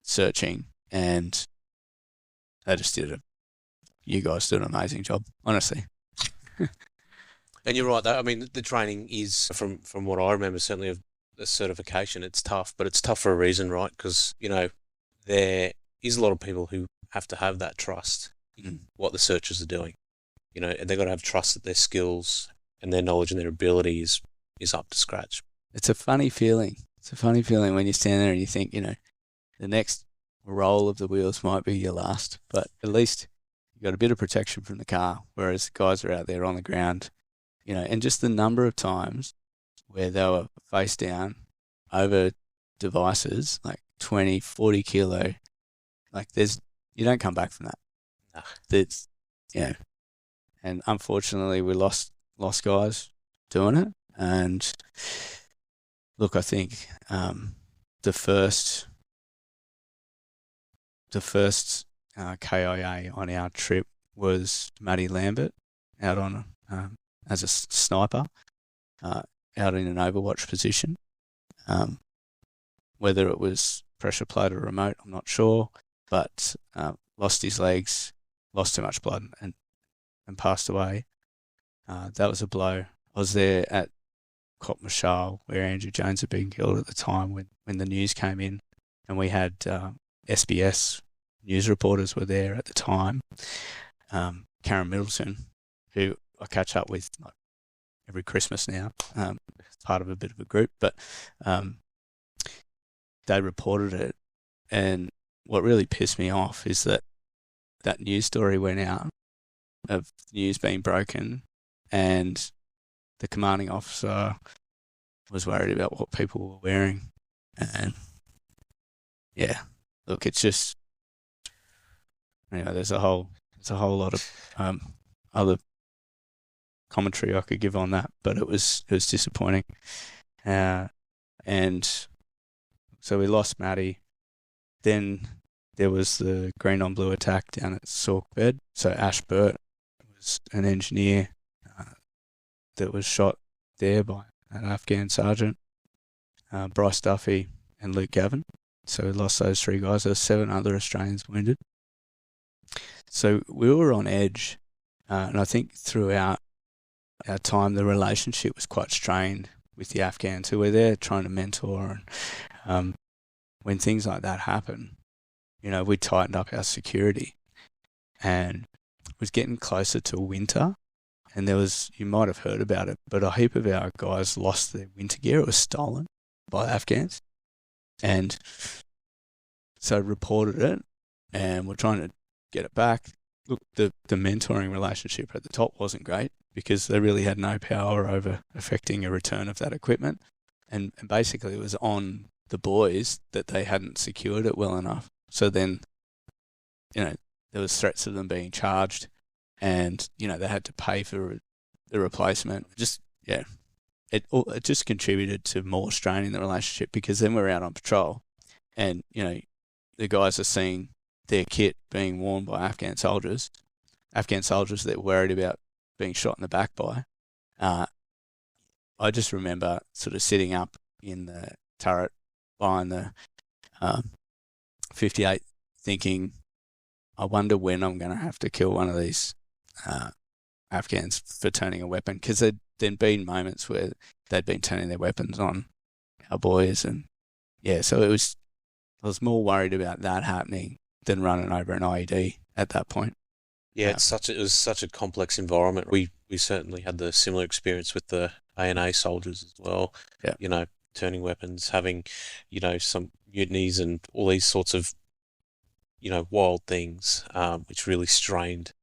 searching, and they just you guys did an amazing job, honestly. And you're right, though. I mean, the training is, from what I remember, certainly of the certification, it's tough, but it's tough for a reason, right? Because, there is a lot of people who have to have that trust in what the searchers are doing. And they've got to have trust that their skills and their knowledge and their ability is up to scratch. It's a funny feeling. It's a funny feeling when you stand there and you think, the next roll of the wheels might be your last, but at least you've got a bit of protection from the car, whereas the guys are out there on the ground, and just the number of times where they were face down over devices, like 20, 40 kilo, like you don't come back from that. No. That's, and unfortunately we lost guys doing it. And look, I think the first KIA on our trip was Matty Lambert out on as a sniper out in an overwatch position. Whether it was pressure plate or remote, I'm not sure, but lost his legs, lost too much blood, and passed away. That was a blow. I was there at Cop Marshall, where Andrew Jones had been killed at the time when the news came in, and we had SBS news reporters were there at the time. Karen Middleton, who I catch up with like every Christmas now, part of a bit of a group, but they reported it, and what really pissed me off is that news story went out of news being broken, and the commanding officer was worried about what people were wearing. And yeah, look, it's just, there's a whole lot of other commentary I could give on that, but it was disappointing. And so we lost Matty. Then there was the green on blue attack down at Sauk Bed. So Ash Burt was an engineer that was shot there by an Afghan sergeant, Bryce Duffy and Luke Gavin. So we lost those three guys. There were 7 other Australians wounded. So we were on edge, and I think throughout our time the relationship was quite strained with the Afghans who were there trying to mentor. And when things like that happen, we tightened up our security, and it was getting closer to winter. And there was, you might have heard about it, but a heap of our guys lost their winter gear. It was stolen by Afghans. And so reported it, and we're trying to get it back. Look, the mentoring relationship at the top wasn't great because they really had no power over affecting a return of that equipment. And basically it was on the boys that they hadn't secured it well enough. So then, there was threats of them being charged, and, they had to pay for the replacement. It just contributed to more strain in the relationship, because then we're out on patrol and, the guys are seeing their kit being worn by Afghan soldiers that are worried about being shot in the back by. I just remember sort of sitting up in the turret behind the 58 thinking, I wonder when I'm going to have to kill one of these Afghans for turning a weapon, because there'd then been moments where they'd been turning their weapons on our boys, and so I was more worried about that happening than running over an IED at that point. Yeah, it was such a complex environment. We certainly had the similar experience with the ANA soldiers as well. Yeah. Turning weapons, having, some mutinies and all these sorts of, wild things, which really strained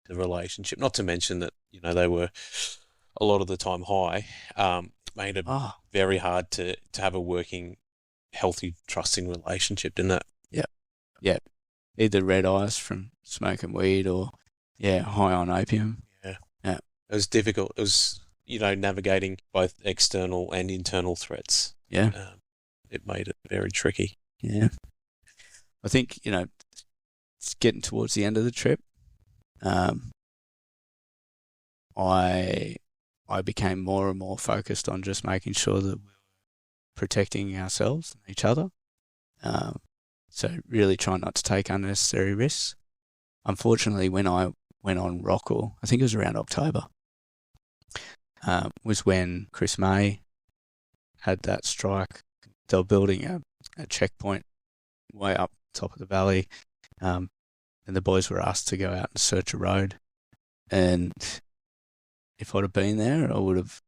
the relationship. Not to mention that, they were a lot of the time high, made it very hard to have a working, healthy, trusting relationship, didn't it? Yeah. Either red eyes from smoking weed or, high on opium. Yeah. Yeah. It was difficult. It was, navigating both external and internal threats. Yeah. It made it very tricky. Yeah. I think, it's getting towards the end of the trip. I became more and more focused on just making sure that we were protecting ourselves and each other. So really try not to take unnecessary risks. Unfortunately, when I went on Rockall, I think it was around October, was when Chris May had that strike. They were building a checkpoint way up top of the valley, and the boys were asked to go out and search a road. And if I'd have been there, I would have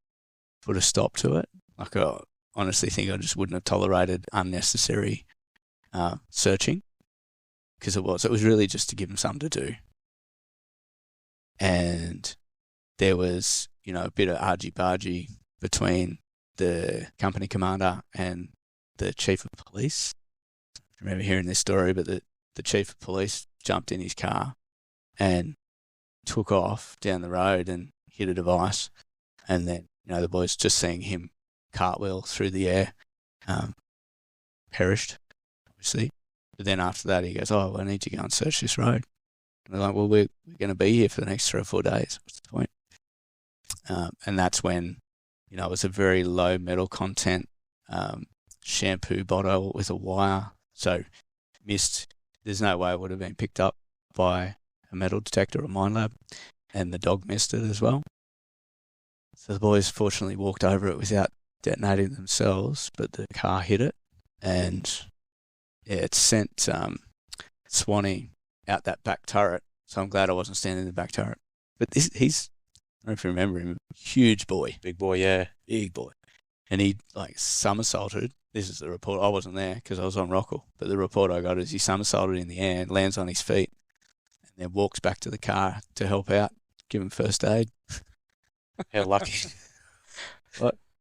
put a stop to it. Like, I honestly think I just wouldn't have tolerated unnecessary searching, because it was really just to give them something to do. And there was, a bit of argy-bargy between the company commander and the chief of police. I remember hearing this story, but the chief of police jumped in his car and took off down the road and hit a device. And then, the boys, just seeing him cartwheel through the air, perished, obviously. But then after that, he goes, I need to go and search this road. And they're like, well, we're going to be here for the next 3 or 4 days. What's the point? And that's when, it was a very low metal content shampoo bottle with a wire. So missed, there's no way it would have been picked up by a metal detector or mine lab. And the dog missed it as well. So the boys fortunately walked over it without detonating themselves, but the car hit it. And it sent Swanee out that back turret. So I'm glad I wasn't standing in the back turret. But he's, I don't know if you remember him, huge boy. Big boy, yeah. Big boy. And he somersaulted. This is the report. I wasn't there because I was on Rockall. But the report I got is he somersaulted in the air and lands on his feet and then walks back to the car to help out, give him first aid. How lucky.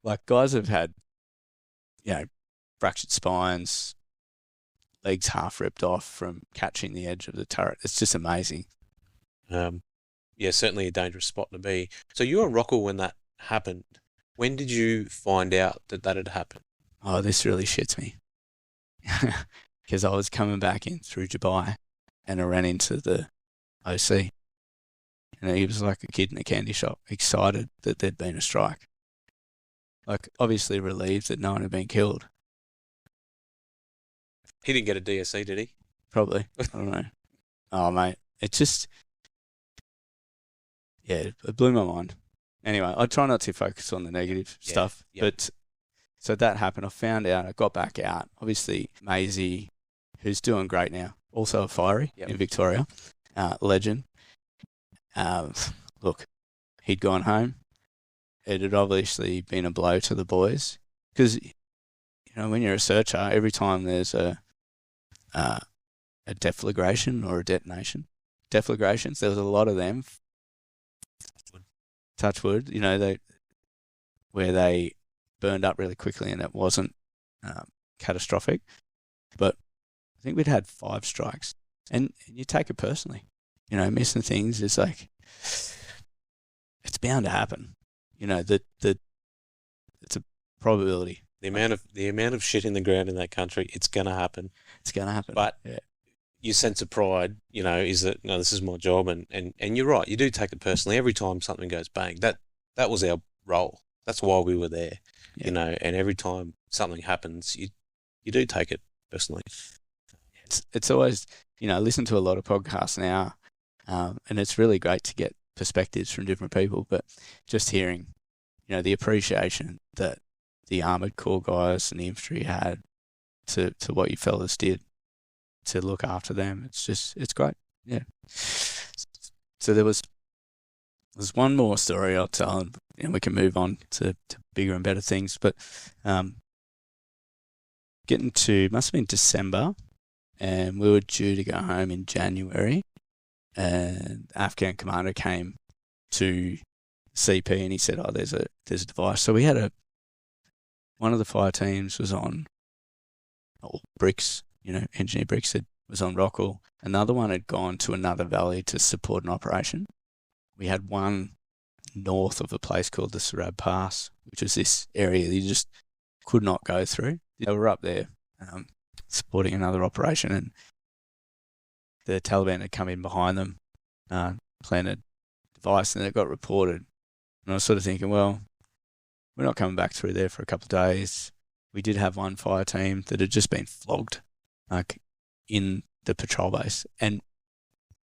Like guys have had, fractured spines, legs half ripped off from catching the edge of the turret. It's just amazing. Certainly a dangerous spot to be. So you were on Rockall when that happened. When did you find out that had happened? Oh, this really shits me. Because I was coming back in through Dubai and I ran into the OC. And he was like a kid in a candy shop, excited that there'd been a strike. Like, obviously relieved that no one had been killed. He didn't get a DSC, did he? Probably. I don't know. Oh, mate. It just... Yeah, it blew my mind. Anyway, I try not to focus on the negative stuff. Yeah. But so that happened. I found out. I got back out. Obviously, Maisie, who's doing great now, also a fiery in Victoria, legend. Look, he'd gone home. It had obviously been a blow to the boys because, when you're a searcher, every time there's a deflagration or a detonation, deflagrations, there was a lot of them. Touch wood, where they burned up really quickly and it wasn't catastrophic. But I think we'd had 5 strikes, and you take it personally. Missing things is like, it's bound to happen. That it's a probability. The amount of shit in the ground in that country, it's going to happen. It's going to happen. But your sense of pride, is that, no, this is my job. And you're right, you do take it personally. Every time something goes bang, that was our role. That's why we were there, and every time something happens, you do take it personally. It's always, I listen to a lot of podcasts now, and it's really great to get perspectives from different people, but just hearing, the appreciation that the Armoured Corps guys and the infantry had to what you fellas did to look after them. It's great. Yeah. So there's one more story I'll tell, and we can move on to bigger and better things. But getting to, must have been December, and we were due to go home in January, and the Afghan commander came to CP and he said, there's a device. So we had one of the fire teams was on bricks, engineer bricks was on Rockall. Another one had gone to another valley to support an operation. We had one north of a place called the Sarab Pass, which was this area that you just could not go through. They were up there supporting another operation, and the Taliban had come in behind them, planted a device, and it got reported. And I was sort of thinking, well, we're not coming back through there for a couple of days. we did have one fire team that had just been flogged, like in the patrol base, and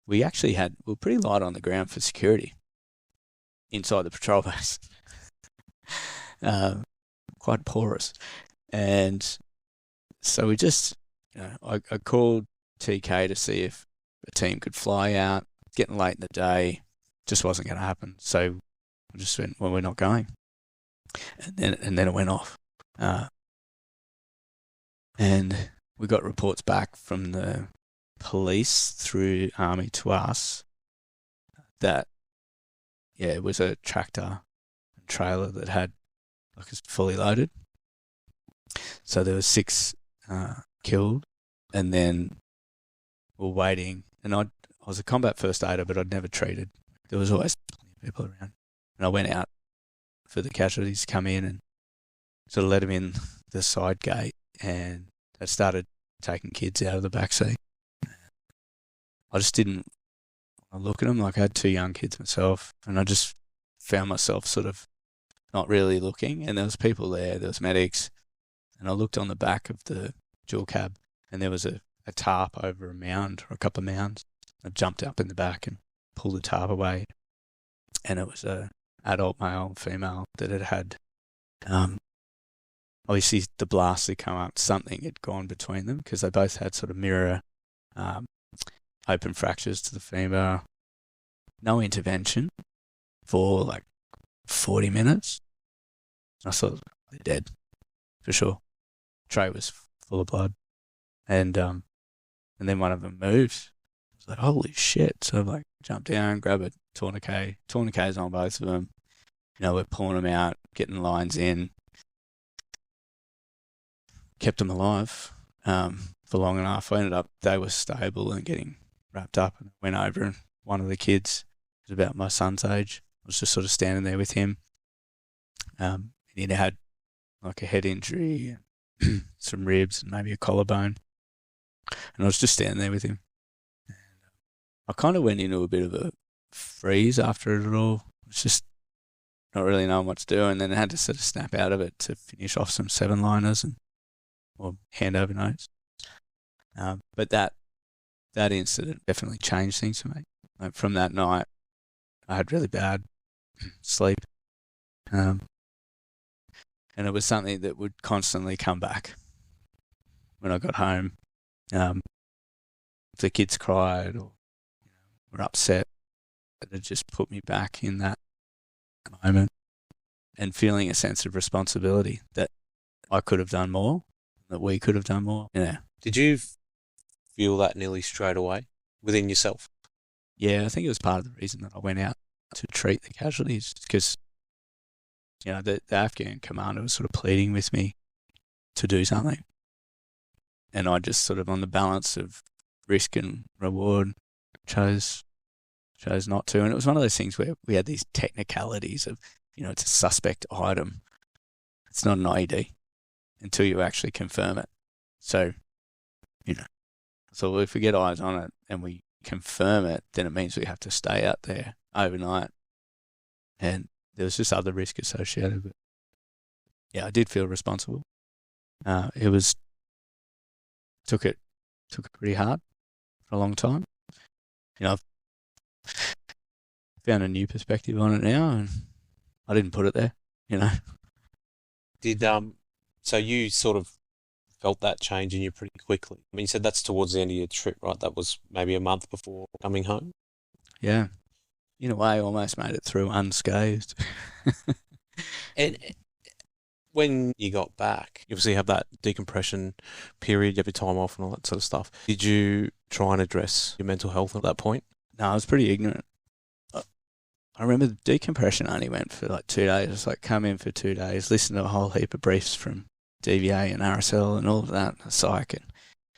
we were pretty light on the ground for security inside the patrol base. Quite porous. And so we just, I called TK to see if a team could fly out. Getting late in the day, just wasn't going to happen. So I just went, well, we're not going. And then it went off. And we got reports back from the police through Army to us that, it was a tractor and trailer that had, like, it's fully loaded. So there was 6 killed, and then we're waiting. And I was a combat first aider, but I'd never treated. There was always plenty of people around. And I went out for the casualties to come in and sort of let them in the side gate, and they started taking kids out of the back seat. I just didn't look at them. Like, I had 2 young kids myself, and I just found myself sort of not really looking. And there was people there was medics, and I looked on the back of the dual cab, and there was a tarp over a mound or a couple of mounds. I jumped up in the back and pulled the tarp away, and it was a adult male and female that had obviously the blast had come up, something had gone between them, because they both had sort of mirror open fractures to the femur. No intervention for like 40 minutes. I thought they're dead for sure. Tray was full of blood, and then one of them moved. I was like, holy shit! So I like jumped down, grabbed a tourniquet. Tourniquets on both of them. We're pulling them out, getting lines in. Kept them alive for long enough. I ended up, they were stable and getting wrapped up, and went over, and one of the kids was about my son's age. I was just sort of standing there with him. And he had like a head injury, and some ribs, and maybe a collarbone. And I was just standing there with him. And I kind of went into a bit of a freeze after it all. I was just not really knowing what to do, and then I had to sort of snap out of it to finish off some 7-liners or hand over notes. But that incident definitely changed things for me. Like, from that night, I had really bad sleep. And it was something that would constantly come back when I got home. If the kids cried or were upset, it just put me back in that moment, and feeling a sense of responsibility that I could have done more, that we could have done more. Did you feel that nearly straight away within yourself? Yeah, I think it was part of the reason that I went out to treat the casualties, because the Afghan commander was sort of pleading with me to do something, and I just sort of, on the balance of risk and reward, chose not to. And it was one of those things where we had these technicalities of, it's a suspect item. It's not an IED until you actually confirm it. So, so if we get eyes on it and we confirm it, then it means we have to stay out there overnight. And there was just other risk associated with it. Yeah, I did feel responsible. Took it pretty hard for a long time. I've found a new perspective on it now, and I didn't put it there, Did so you sort of felt that change in you pretty quickly? I mean, you said that's towards the end of your trip, right? That was maybe a month before coming home? Yeah. In a way, almost made it through unscathed. And when you got back, you obviously have that decompression period, you have your time off and all that sort of stuff. Did you try and address your mental health at that point? No, I was pretty ignorant. I remember the decompression only went for like 2 days. It's like, come in for 2 days, listen to a whole heap of briefs from DVA and RSL and all of that, psych. And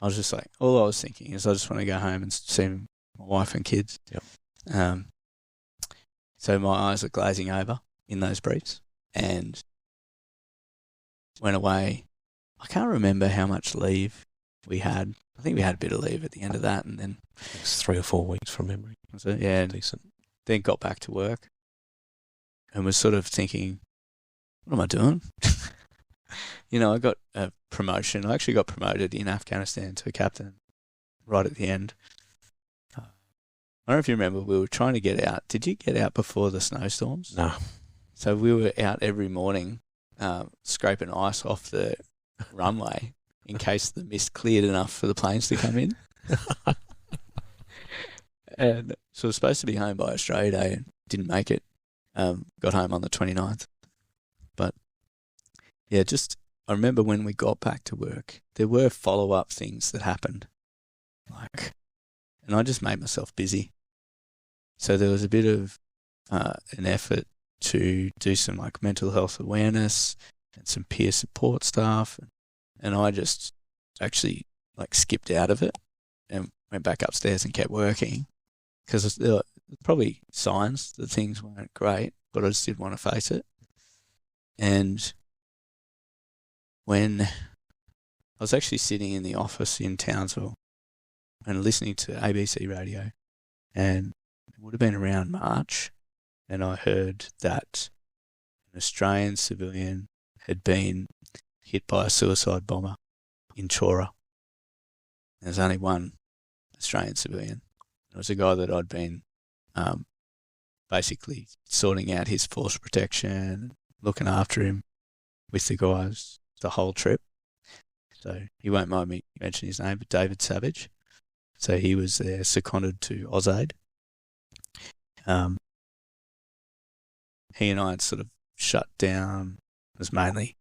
I was just like, all I was thinking is I just want to go home and see my wife and kids. Yep. So my eyes were glazing over in those briefs, and went away. I can't remember how much leave we had. I think we had a bit of leave at the end of that, and then it was 3 or 4 weeks from memory. Was it? Yeah, decent. Then got back to work, and was sort of thinking, what am I doing? I got a promotion. I actually got promoted in Afghanistan to a captain right at the end. I don't know if you remember, we were trying to get out. Did you get out before the snowstorms? No. So we were out every morning scraping ice off the runway in case the mist cleared enough for the planes to come in. And so I was supposed to be home by Australia Day and didn't make it. Got home on the 29th. But, yeah, I remember when we got back to work, there were follow-up things that happened. And I just made myself busy. So there was a bit of an effort to do some mental health awareness and some peer support stuff. And I just actually skipped out of it and went back upstairs and kept working because there were probably signs that things weren't great, but I just didn't want to face it. And when I was actually sitting in the office in Townsville and listening to ABC radio, and it would have been around March, and I heard that an Australian civilian had been hit by a suicide bomber in Chora. There's only one Australian civilian. It was a guy that I'd been basically sorting out his force protection, looking after him with the guys the whole trip. So he won't mind me mentioning his name, but David Savage. So he was there seconded to AusAid. He and I had sort of shut down. It was mainly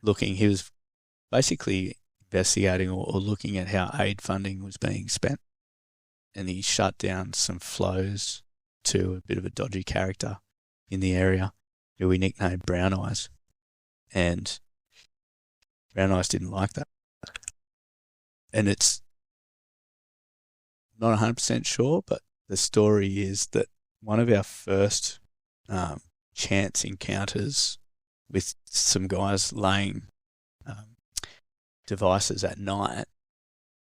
looking. He was basically investigating or looking at how aid funding was being spent. And he shut down some flows to a bit of a dodgy character in the area who we nicknamed Brown Eyes. And Brown Eyes didn't like that. And it's not 100% sure, but the story is that one of our first chance encounters with some guys laying devices at night.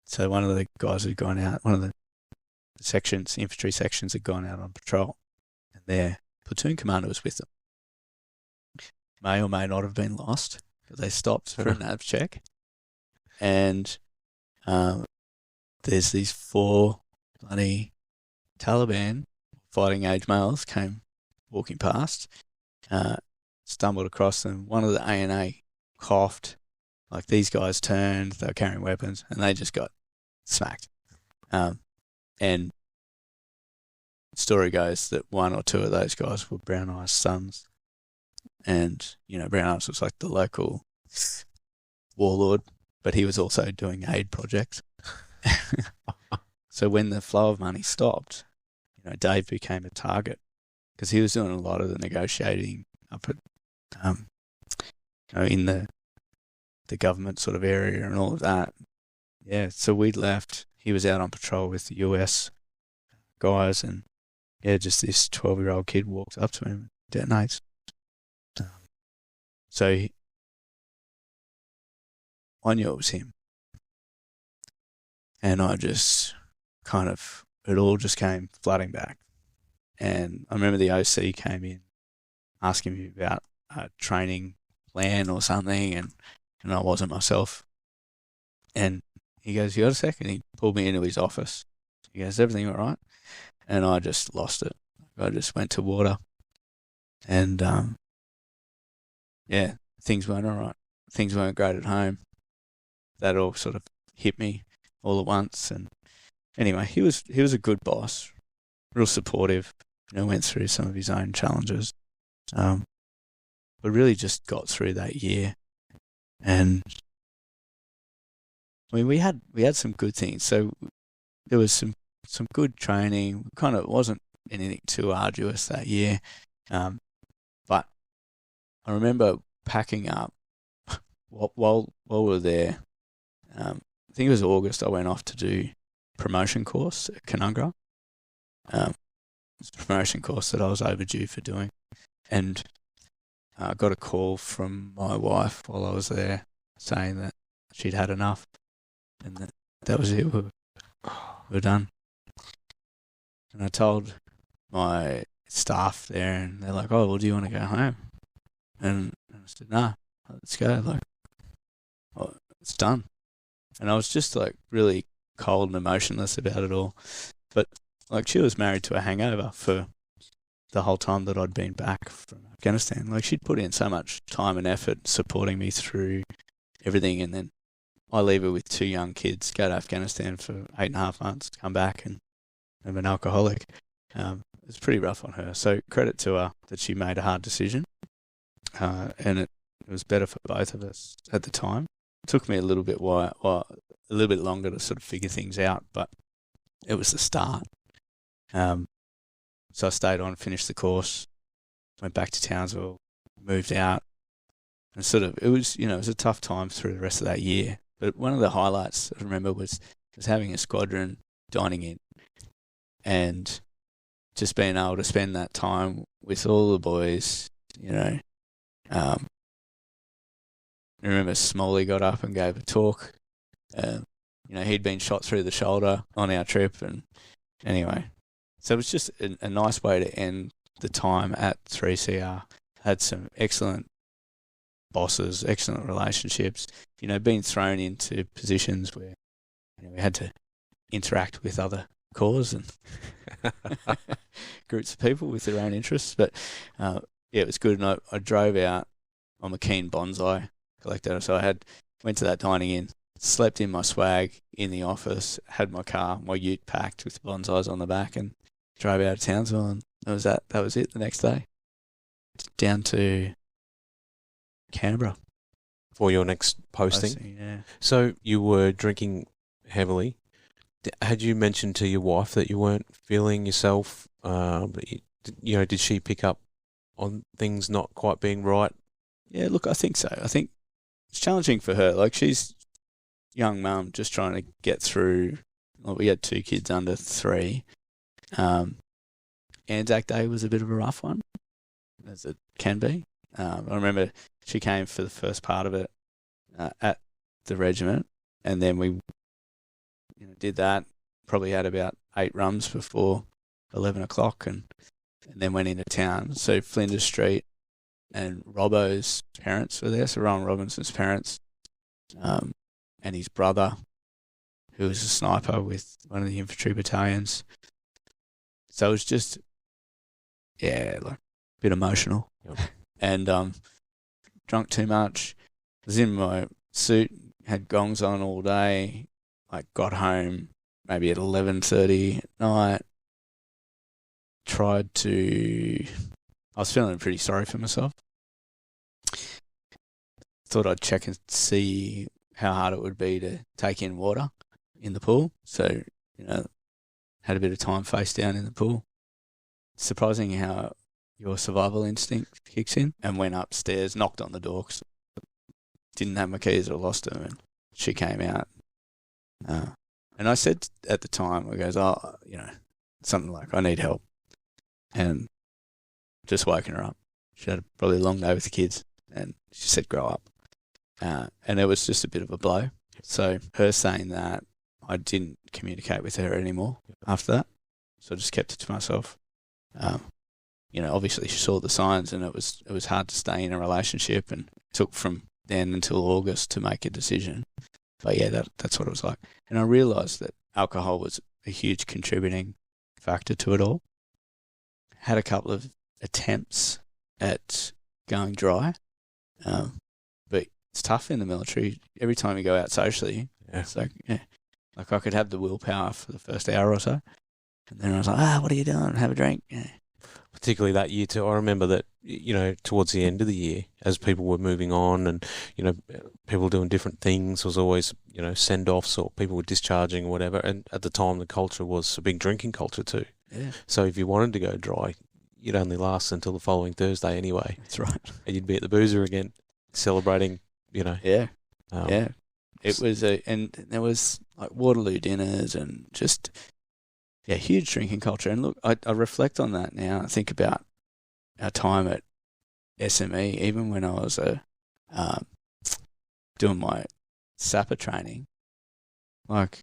So one of the guys had gone out, one of the sections, infantry sections, had gone out on patrol, and their platoon commander was with them. May or may not have been lost, because they stopped for a nav check. And there's these 4 bloody Taliban fighting age males came walking past, stumbled across them. One of the ANA coughed, these guys turned, they were carrying weapons, and they just got smacked. And the story goes that 1 or 2 of those guys were Brown Eyes' sons. And, Brown Eyes was the local warlord, but he was also doing aid projects. So when the flow of money stopped, Dave became a target because he was doing a lot of the negotiating up at, in the government sort of area and all of that. Yeah, so we'd left. He was out on patrol with the US guys, and just this 12-year-old kid walks up to him and detonates. So I knew it was him. And I just it all just came flooding back. And I remember the OC came in asking me about a training plan or something, and I wasn't myself. And he goes, "You got a second?" He pulled me into his office. He goes, "Is everything all right?" And I just lost it. I just went to water. And, things weren't all right. Things weren't great at home. That all sort of hit me all at once. And anyway, he was a good boss, real supportive. Went through some of his own challenges, but really just got through that year. And I mean, we had some good things. So there was some good training. It wasn't anything too arduous that year, but I remember packing up while we were there. I think it was August. I went off to do promotion course at Canungra. It's a promotion course that I was overdue for doing, and I got a call from my wife while I was there saying that she'd had enough, and that was it. We were done. And I told my staff there, and they're like, "Oh, well, do you want to go home?" And I said, "No, let's go. Like, oh, it's done. And I was just like really cold and emotionless about it all. But like, she was married to a hangover for the whole time that I'd been back from Afghanistan. Like, she'd put in so much time and effort supporting me through everything, and then I leave her with 2 young kids, go to Afghanistan for 8.5 months, come back and I'm an alcoholic. It's pretty rough on her. So credit to her that she made a hard decision, and it was better for both of us at the time. It took me a little bit longer to sort of figure things out, but it was the start. So I stayed on, finished the course, went back to Townsville, moved out, and it was a tough time through the rest of that year. But one of the highlights I remember was having a squadron dining in, and just being able to spend that time with all the boys. I remember Smalley got up and gave a talk. He'd been shot through the shoulder on our trip, and anyway, so it was just a nice way to end the time at 3CR. Had some excellent bosses, excellent relationships, being thrown into positions where we had to interact with other corps and groups of people with their own interests. But it was good. And I drove out. I'm a keen bonsai collector, so I went to that dining in, slept in my swag in the office, had my car, my ute packed with bonsais on the back, and drove out of Townsville, and that was it the next day. Down to Canberra. For your next posting? Yeah. So you were drinking heavily. Had you mentioned to your wife that you weren't feeling yourself? Did she pick up on things not quite being right? Yeah, look, I think so. I think it's challenging for her. Like, she's young mum, just trying to get through. Well, we had 2 kids under 3. Anzac Day was a bit of a rough one, as it can be. I remember she came for the first part of it at the regiment, and then we did that. Probably had about 8 rums before 11 o'clock, and then went into town. So Flinders Street and Robbo's parents were there, so Ron Robinson's parents, and his brother, who was a sniper with one of the infantry battalions. So it was just, like a bit emotional. Yep. And drunk too much. Was in my suit, had gongs on all day. I got home maybe at 11:30 at night. I was feeling pretty sorry for myself. Thought I'd check and see how hard it would be to take in water in the pool. So, had a bit of time face down in the pool. Surprising how your survival instinct kicks in. And went upstairs, knocked on the door, 'cause didn't have my keys or lost them, and she came out. And I said at the time, I goes, something like, I need help. And just woken her up. She had probably a long day with the kids, and she said, grow up. And it was just a bit of a blow. So her saying that, I didn't communicate with her anymore after that. So I just kept it to myself. Obviously she saw the signs, and it was hard to stay in a relationship, and it took from then until August to make a decision. But yeah, that's what it was like. And I realised that alcohol was a huge contributing factor to it all. Had a couple of attempts at going dry, but it's tough in the military. Every time you go out socially, it's like, like I could have the willpower for the first hour or so, and then I was like, what are you doing? Have a drink. Yeah. Particularly that year too. I remember that, towards the end of the year, as people were moving on and, people doing different things, was always, send-offs, or people were discharging or whatever. And at the time, the culture was a big drinking culture too. Yeah. So So if you wanted to go dry, you'd only last until the following Thursday anyway. That's right. And you'd be at the boozer again, celebrating, Yeah. Yeah. It was and there was like Waterloo dinners and just, huge drinking culture. And look, I reflect on that now. I think about our time at SME, even when I was doing my sapper training. Like,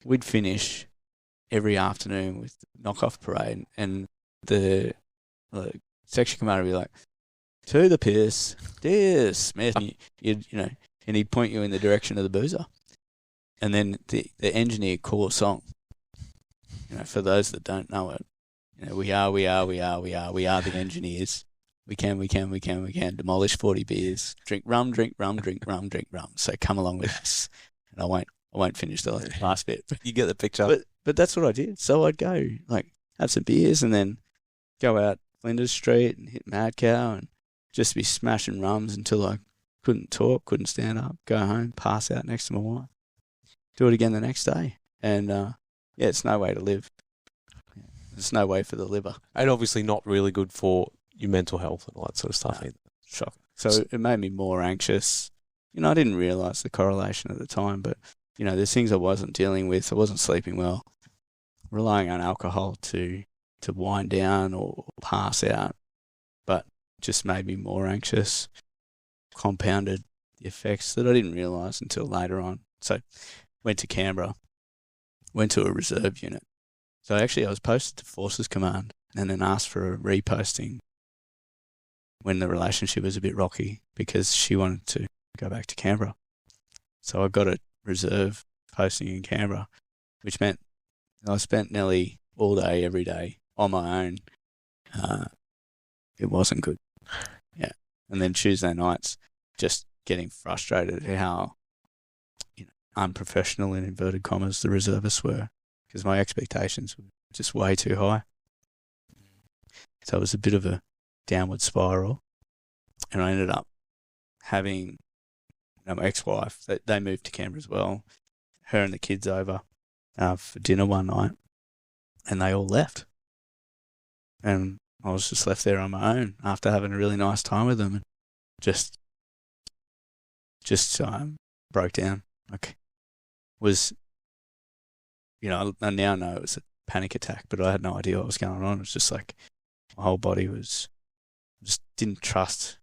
we'd finish every afternoon with knockoff parade, and the section commander would be like, to the piss, dear Smith. And and he'd point you in the direction of the boozer. And then the engineer call a song. For those that don't know it, we are the engineers. We can demolish 40 beers, drink rum. So come along with us. And I won't finish the last bit. But You get the picture. But that's what I did. So I'd go have some beers and then go out Flinders Street and hit Mad Cow and just be smashing rums until I couldn't talk, couldn't stand up, go home, pass out next to my wife. Do it again the next day. And it's no way to live. There's no way for the liver. And obviously not really good for your mental health and all that sort of stuff either. Shock. So it made me more anxious. I didn't realise the correlation at the time, but, there's things I wasn't dealing with. I wasn't sleeping well. Relying on alcohol to wind down or pass out, but just made me more anxious, compounded the effects that I didn't realise until later on. So went to Canberra, went to a reserve unit. So actually I was posted to Forces Command and then asked for a reposting when the relationship was a bit rocky because she wanted to go back to Canberra. So I got a reserve posting in Canberra, which meant I spent nearly all day, every day on my own. It wasn't good. Yeah. And then Tuesday nights, just getting frustrated at how unprofessional, in inverted commas, the reservists were because my expectations were just way too high. So it was a bit of a downward spiral. And I ended up having my ex-wife, they moved to Canberra as well, her and the kids over for dinner one night, and they all left. And I was just left there on my own after having a really nice time with them and just broke down. I now know it was a panic attack, but I had no idea what was going on. It was just like my whole body just didn't trust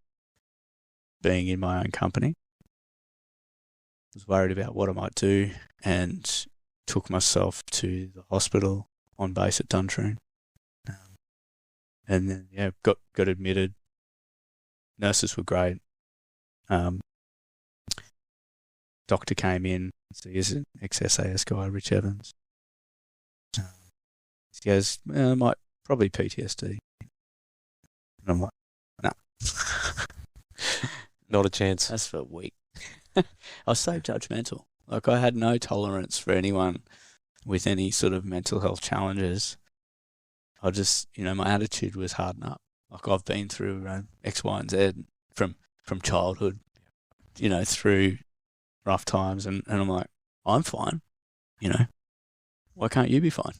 being in my own company. I was worried about what I might do and took myself to the hospital on base at Duntroon. And then, got admitted. Nurses were great. Doctor came in. So he's an ex-SAS guy, Rich Evans. He goes, probably PTSD. And I'm like, no. Not a chance. That's for a week. I was so judgmental. I had no tolerance for anyone with any sort of mental health challenges. I just, my attitude was harden up. I've been through X, Y, and Z from childhood, through rough times, and I'm like, I'm fine. Why can't you be fine?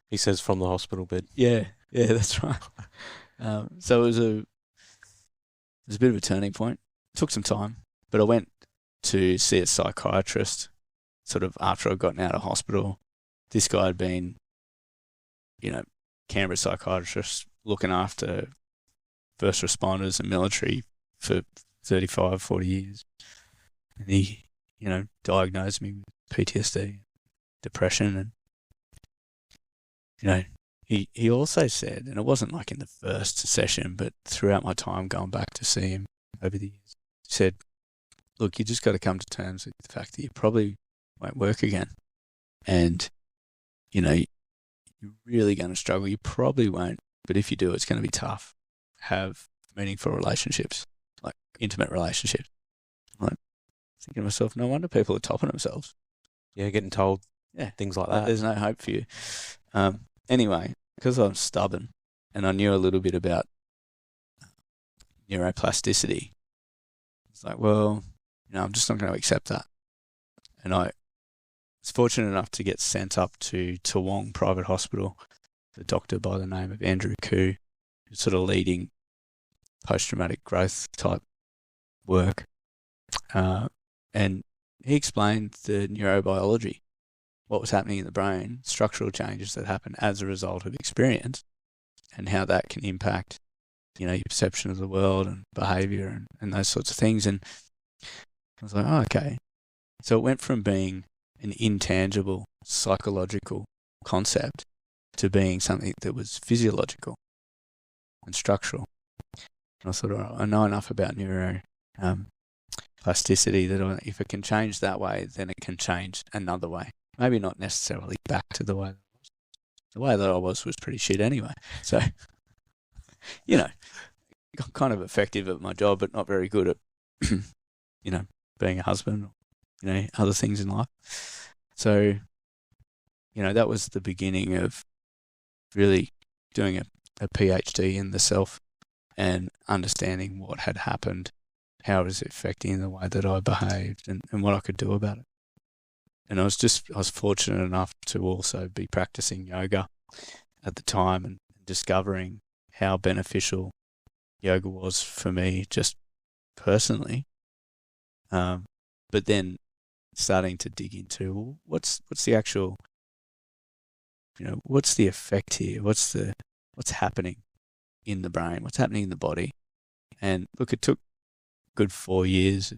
He says from the hospital bed. Yeah, that's right. So it was a bit of a turning point. It took some time, but I went to see a psychiatrist sort of after I'd gotten out of hospital. This guy had been, Canberra psychiatrist looking after first responders and military for 35, 40 years. And he, diagnosed me with PTSD, depression, and, he also said, and it wasn't like in the first session, but throughout my time going back to see him over the years, he said, look, you just got to come to terms with the fact that you probably won't work again. And, you're really going to struggle. You probably won't, but if you do, it's going to be tough. Have meaningful relationships, like intimate relationships. I'm like, thinking to myself, no wonder people are topping themselves. Yeah, getting told things like that. There's no hope for you. Anyway, because I'm stubborn and I knew a little bit about neuroplasticity, it's like, well, I'm just not going to accept that. And I was fortunate enough to get sent up to Toowong Private Hospital, a doctor by the name of Andrew Koo, who's sort of leading post-traumatic growth type work. And he explained the neurobiology, what was happening in the brain, structural changes that happen as a result of experience, and how that can impact, your perception of the world and behaviour and those sorts of things. And I was like, oh, okay. So it went from being an intangible psychological concept to being something that was physiological and structural. I know enough about plasticity that if it can change that way, then it can change another way. Maybe not necessarily back to the way that I was. The way that I was pretty shit anyway. So, got kind of effective at my job, but not very good at, being a husband, other things in life. So, that was the beginning of really doing a PhD in the self and understanding what had happened, how it was affecting the way that I behaved and what I could do about it. And I was fortunate enough to also be practicing yoga at the time and discovering how beneficial yoga was for me just personally. But then starting to dig into what's the actual, what's the effect here? What's happening in the brain? What's happening in the body? And look, it took a good 4 years of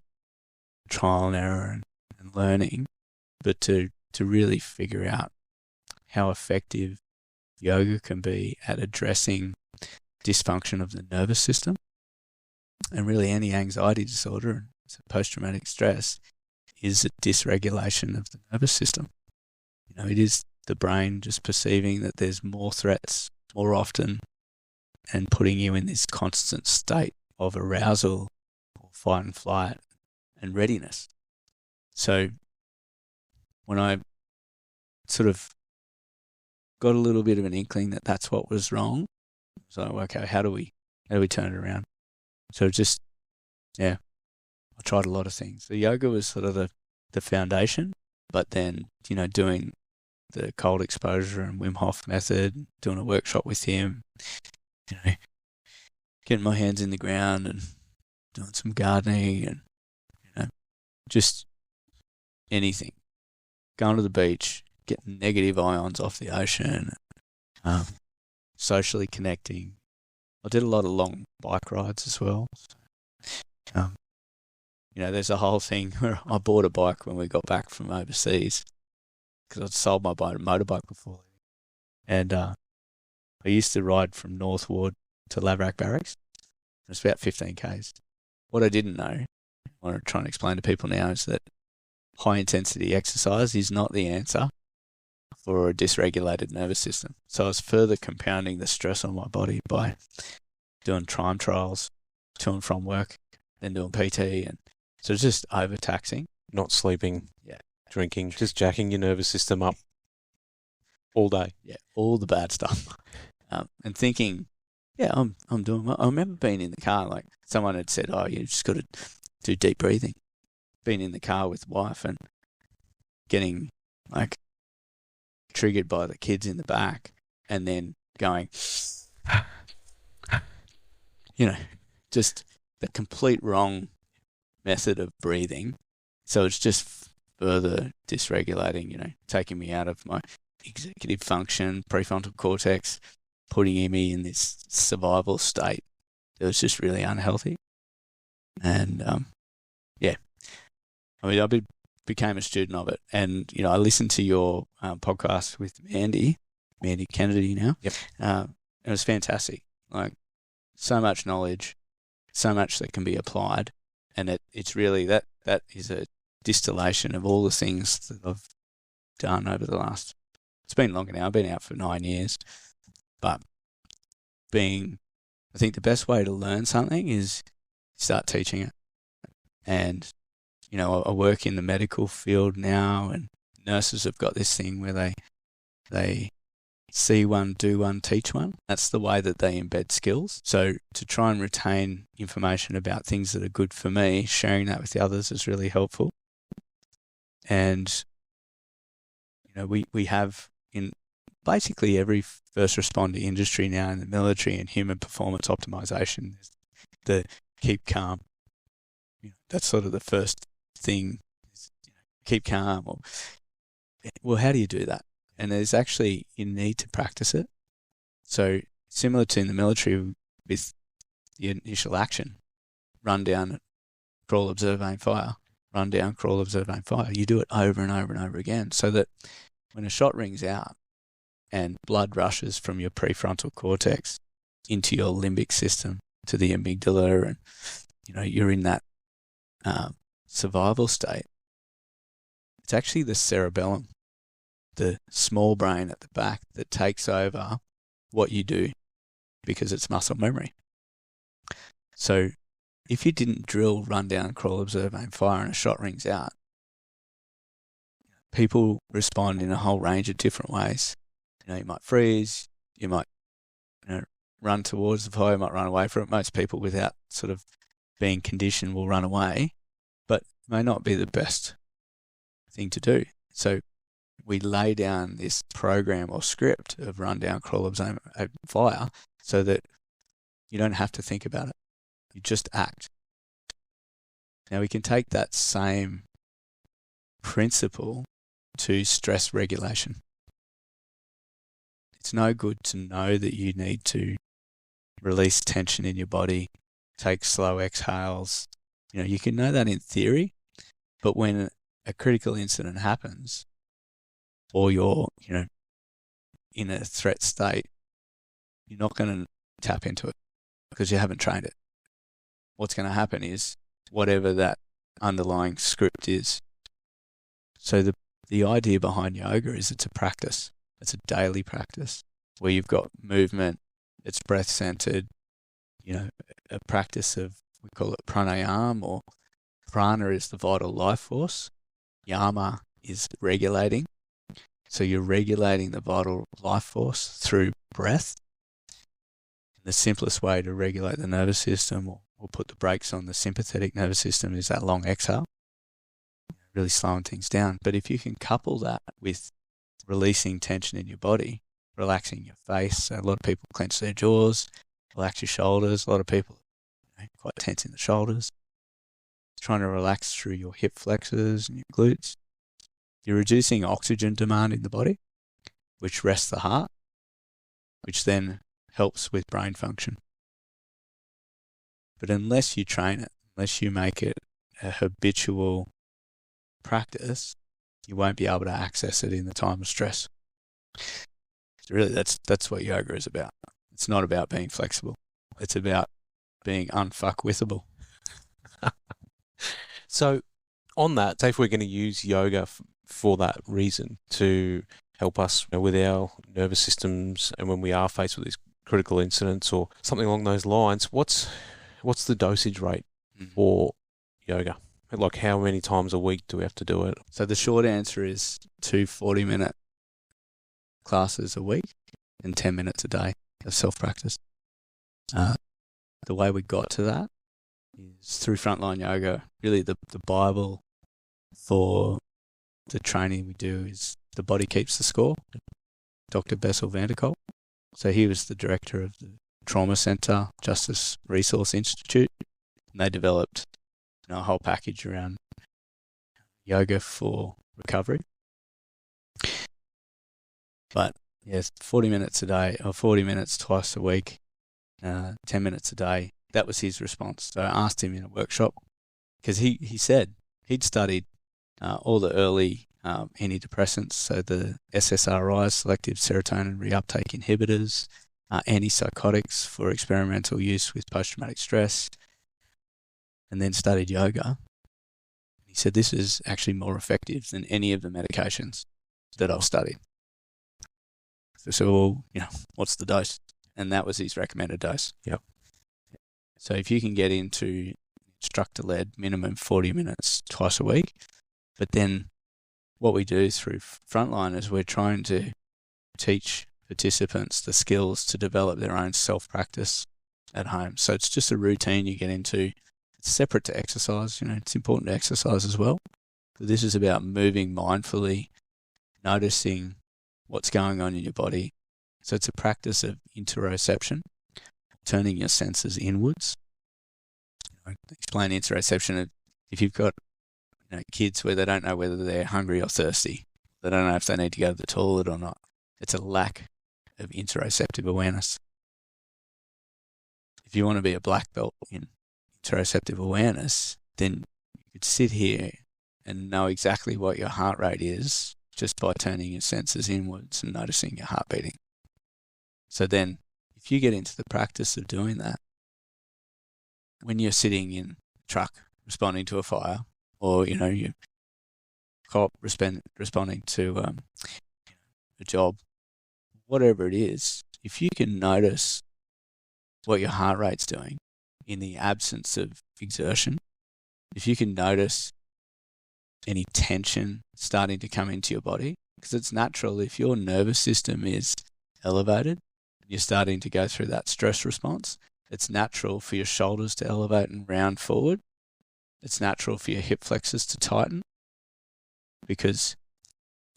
trial and error and learning, but to really figure out how effective yoga can be at addressing dysfunction of the nervous system and really any anxiety disorder and post-traumatic stress is a dysregulation of the nervous system. It is the brain just perceiving that there's more threats more often and putting you in this constant state of arousal or fight and flight and readiness. So when I sort of got a little bit of an inkling that that's what was wrong, so okay, how do we turn it around? So I tried a lot of things. The yoga was sort of the foundation, but then, doing the cold exposure and Wim Hof method, doing a workshop with him, getting my hands in the ground and doing some gardening and, just anything. Going to the beach, getting negative ions off the ocean, socially connecting. I did a lot of long bike rides as well. There's a whole thing where I bought a bike when we got back from overseas because I'd sold my motorbike before. And I used to ride from North Ward to Laverack Barracks. It's about 15 k's. What I didn't know, I want to try and explain to people now, is that high-intensity exercise is not the answer for a dysregulated nervous system. So I was further compounding the stress on my body by doing time trials to and from work, then doing PT, and so it's just overtaxing. Not sleeping, drinking, just jacking your nervous system up all day. Yeah, all the bad stuff. And thinking, I'm doing well. I remember being in the car, like someone had said, you just got to do deep breathing. Being in the car with wife and getting like triggered by the kids in the back and then going, just the complete wrong method of breathing. So it's just further dysregulating, taking me out of my executive function, prefrontal cortex, putting me in this survival state that was just really unhealthy. And, I became a student of it. And, I listened to your podcast with Mandy Kennedy now. Yep. It was fantastic. Like, so much knowledge, so much that can be applied. And it's really, that is a distillation of all the things that I've done over the last, it's been longer now, I've been out for 9 years. But I think the best way to learn something is start teaching it. And, I work in the medical field now, and nurses have got this thing where they see one, do one, teach one. That's the way that they embed skills. So to try and retain information about things that are good for me, sharing that with the others is really helpful. And, we have in basically every first responder industry now in the military and human performance optimization, the keep calm. That's sort of the first thing, keep calm. Well, how do you do that? And there's actually, you need to practice it. So similar to in the military with the initial action, run down, crawl, observe, aim, fire, run down, crawl, observe, aim, fire. You do it over and over and over again so that when a shot rings out and blood rushes from your prefrontal cortex into your limbic system to the amygdala, and you're in that survival state. It's actually the cerebellum, the small brain at the back, that takes over what you do because it's muscle memory. So if you didn't drill, run down, crawl, observe, aim, fire, and a shot rings out, people respond in a whole range of different ways. You might freeze, you might run towards the fire, you might run away from it. Most people, without sort of being conditioned, will run away, but it may not be the best thing to do. So we lay down this program or script of run down, crawl, observe, aim, fire, so that you don't have to think about it. You just act. Now we can take that same principle to stress regulation. It's no good to know that you need to release tension in your body, take slow exhales. You can know that in theory, but when a critical incident happens, or you're, in a threat state, you're not going to tap into it because you haven't trained it. What's going to happen is whatever that underlying script is. So the idea behind yoga is it's a practice. It's a daily practice where you've got movement, it's breath-centered, a practice of, we call it pranayama, or prana is the vital life force. Yama is regulating. So you're regulating the vital life force through breath. And the simplest way to regulate the nervous system, or put the brakes on the sympathetic nervous system, is that long exhale, really slowing things down. But if you can couple that with releasing tension in your body, relaxing your face, so a lot of people clench their jaws, relax your shoulders. A lot of people are quite tense in the shoulders. Trying to relax through your hip flexors and your glutes. You're reducing oxygen demand in the body, which rests the heart, which then helps with brain function. But unless you train it, unless you make it a habitual practice, you won't be able to access it in the time of stress. So really, that's what yoga is about. It's not about being flexible. It's about being unfuckwithable. So on that, say if we're going to use yoga for that reason, to help us with our nervous systems, and when we are faced with these critical incidents or something along those lines, what's the dosage rate for yoga? Like, how many times a week do we have to do it? So the short answer is 2 40-minute classes a week and 10 minutes a day of self-practice. The way we got to that is through Frontline Yoga. Really, the Bible for the training we do is The Body Keeps the Score, Dr. Bessel van der Kolk. So he was the director of the Trauma Center, Justice Resource Institute, and they developed a whole package around yoga for recovery. But yes, 40 minutes a day, or 40 minutes twice a week, 10 minutes a day. That was his response. So I asked him in a workshop, because he said he'd studied all the early antidepressants, so the SSRIs, selective serotonin reuptake inhibitors, antipsychotics for experimental use with post-traumatic stress, and then studied yoga. He said, this is actually more effective than any of the medications that I've studied. So, what's the dose? And that was his recommended dose. Yep. So if you can get into instructor-led minimum 40 minutes twice a week, but then what we do through Frontline is we're trying to teach participants the skills to develop their own self-practice at home. So it's just a routine you get into. It's separate to exercise. It's important to exercise as well. But this is about moving mindfully, noticing what's going on in your body. So it's a practice of interoception, turning your senses inwards. Explain interoception. If you've got kids where they don't know whether they're hungry or thirsty, they don't know if they need to go to the toilet or not, it's a lack of interoceptive awareness. If you want to be a black belt in interoceptive awareness, then you could sit here and know exactly what your heart rate is just by turning your senses inwards and noticing your heart beating. So then, if you get into the practice of doing that, when you're sitting in a truck responding to a fire, or, you cop responding to a job, whatever it is, if you can notice what your heart rate's doing in the absence of exertion, if you can notice any tension starting to come into your body, because it's natural if your nervous system is elevated, you're starting to go through that stress response. It's natural for your shoulders to elevate and round forward. It's natural for your hip flexors to tighten, because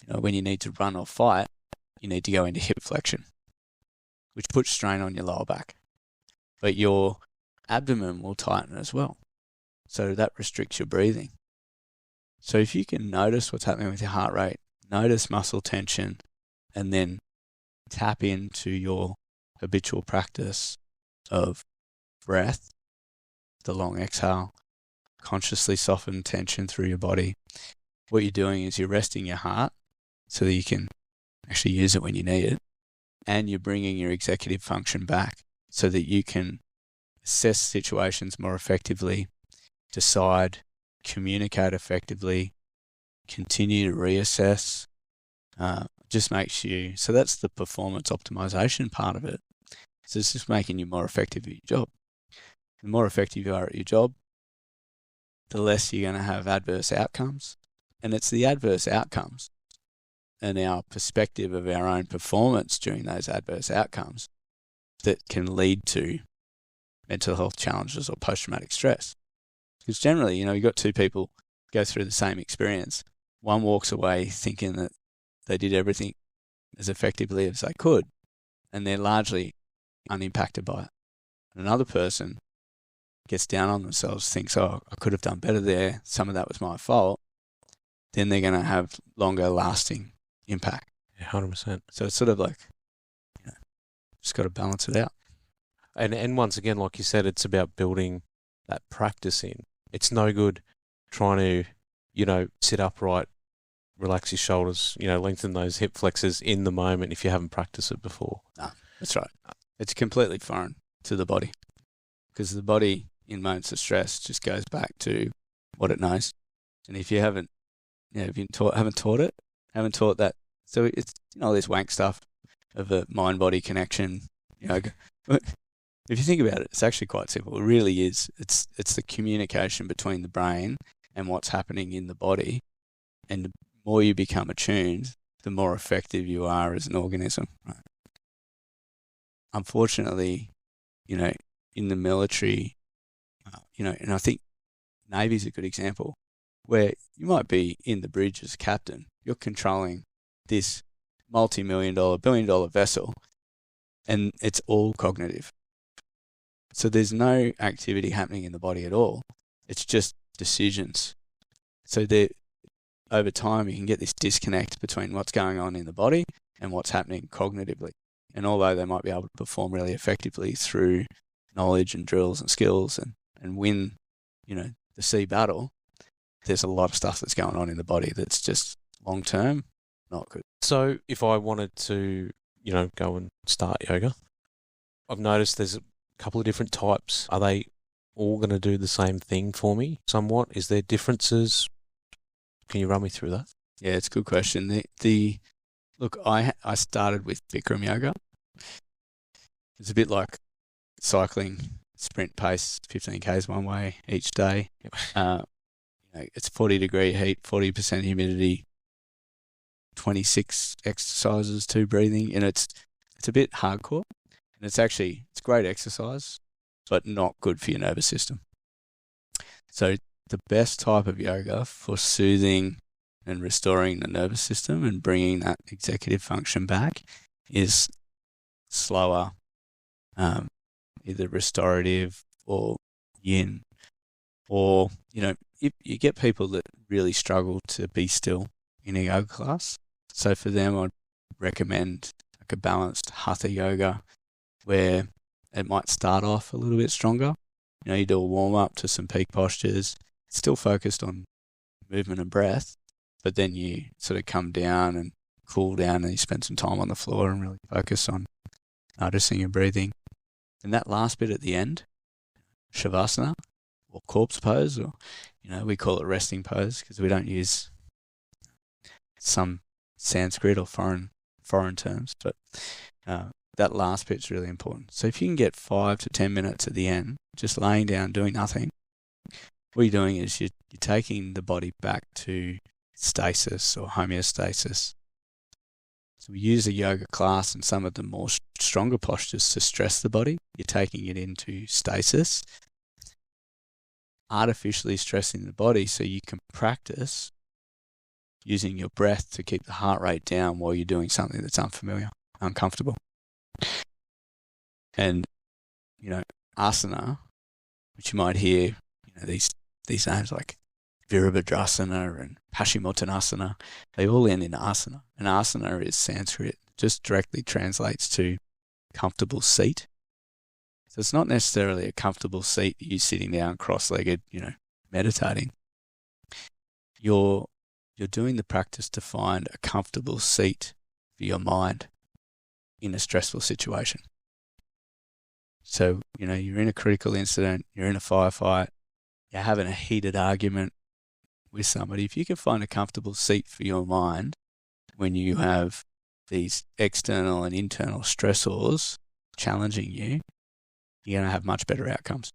when you need to run or fight, you need to go into hip flexion, which puts strain on your lower back. But your abdomen will tighten as well. So that restricts your breathing. So if you can notice what's happening with your heart rate, notice muscle tension, and then tap into your habitual practice of breath, the long exhale, consciously soften tension through your body. What you're doing is you're resting your heart so that you can actually use it when you need it, and you're bringing your executive function back so that you can assess situations more effectively, decide, communicate effectively, continue to reassess. Just makes you, so that's the performance optimization part of it. So it's just making you more effective at your job. The more effective you are at your job, the less you're going to have adverse outcomes. And it's the adverse outcomes and our perspective of our own performance during those adverse outcomes that can lead to mental health challenges or post-traumatic stress. Because generally, you've got two people go through the same experience. One walks away thinking that they did everything as effectively as they could, and they're largely unimpacted by it. And another person gets down on themselves, thinks, I could have done better there, some of that was my fault. Then they're going to have longer lasting impact. Yeah, 100%. So it's sort of like, just got to balance it out. And once again, like you said, it's about building that practice in. It's no good trying to, sit upright, relax your shoulders, lengthen those hip flexors in the moment if you haven't practiced it before. No, that's right. It's completely foreign to the body, because the body in moments of stress just goes back to what it knows. And if you haven't, haven't taught that. So it's, all this wank stuff of a mind-body connection, If you think about it, it's actually quite simple. It really is. It's the communication between the brain and what's happening in the body. And the more you become attuned, the more effective you are as an organism. Right? Unfortunately, in the military, and I think Navy's a good example, where you might be in the bridge as a captain. You're controlling this multi-million-dollar, billion-dollar vessel, and it's all cognitive. So there's no activity happening in the body at all. It's just decisions. So over time, you can get this disconnect between what's going on in the body and what's happening cognitively. And although they might be able to perform really effectively through knowledge and drills and skills and win, the sea battle, there's a lot of stuff that's going on in the body that's just long-term, not good. So if I wanted to, go and start yoga, I've noticed there's a couple of different types. Are they all going to do the same thing for me somewhat? Is there differences? Can you run me through that? Yeah, it's a good question. Look, I started with Bikram yoga. It's a bit like cycling, sprint pace, 15 Ks one way each day. It's 40-degree heat, 40% humidity, 26 exercises, 2 breathing, and it's a bit hardcore. And it's great exercise, but not good for your nervous system. So the best type of yoga for soothing and restoring the nervous system and bringing that executive function back is slower, either restorative or yin. Or, if you get people that really struggle to be still in a yoga class. So for them, I'd recommend like a balanced hatha yoga, where it might start off a little bit stronger. You do a warm-up to some peak postures. It's still focused on movement and breath, but then you sort of come down and cool down and you spend some time on the floor and really focus on noticing your breathing. And that last bit at the end, shavasana or corpse pose, or, we call it resting pose because we don't use some Sanskrit or foreign terms, but that last bit's really important. So if you can get 5 to 10 minutes at the end, just laying down, doing nothing, what you're doing is you're taking the body back to stasis or homeostasis. So we use a yoga class and some of the more stronger postures to stress the body. You're taking it into stasis, artificially stressing the body so you can practice using your breath to keep the heart rate down while you're doing something that's unfamiliar, uncomfortable. And, asana, which you might hear, these names like Virabhadrasana and Paschimottanasana, they all end in asana. And asana is Sanskrit, just directly translates to comfortable seat. So it's not necessarily a comfortable seat, you sitting down cross-legged, meditating. You're doing the practice to find a comfortable seat for your mind in a stressful situation. So, you're in a critical incident, you're in a firefight, you're having a heated argument with somebody. If you can find a comfortable seat for your mind when you have these external and internal stressors challenging you, you're going to have much better outcomes.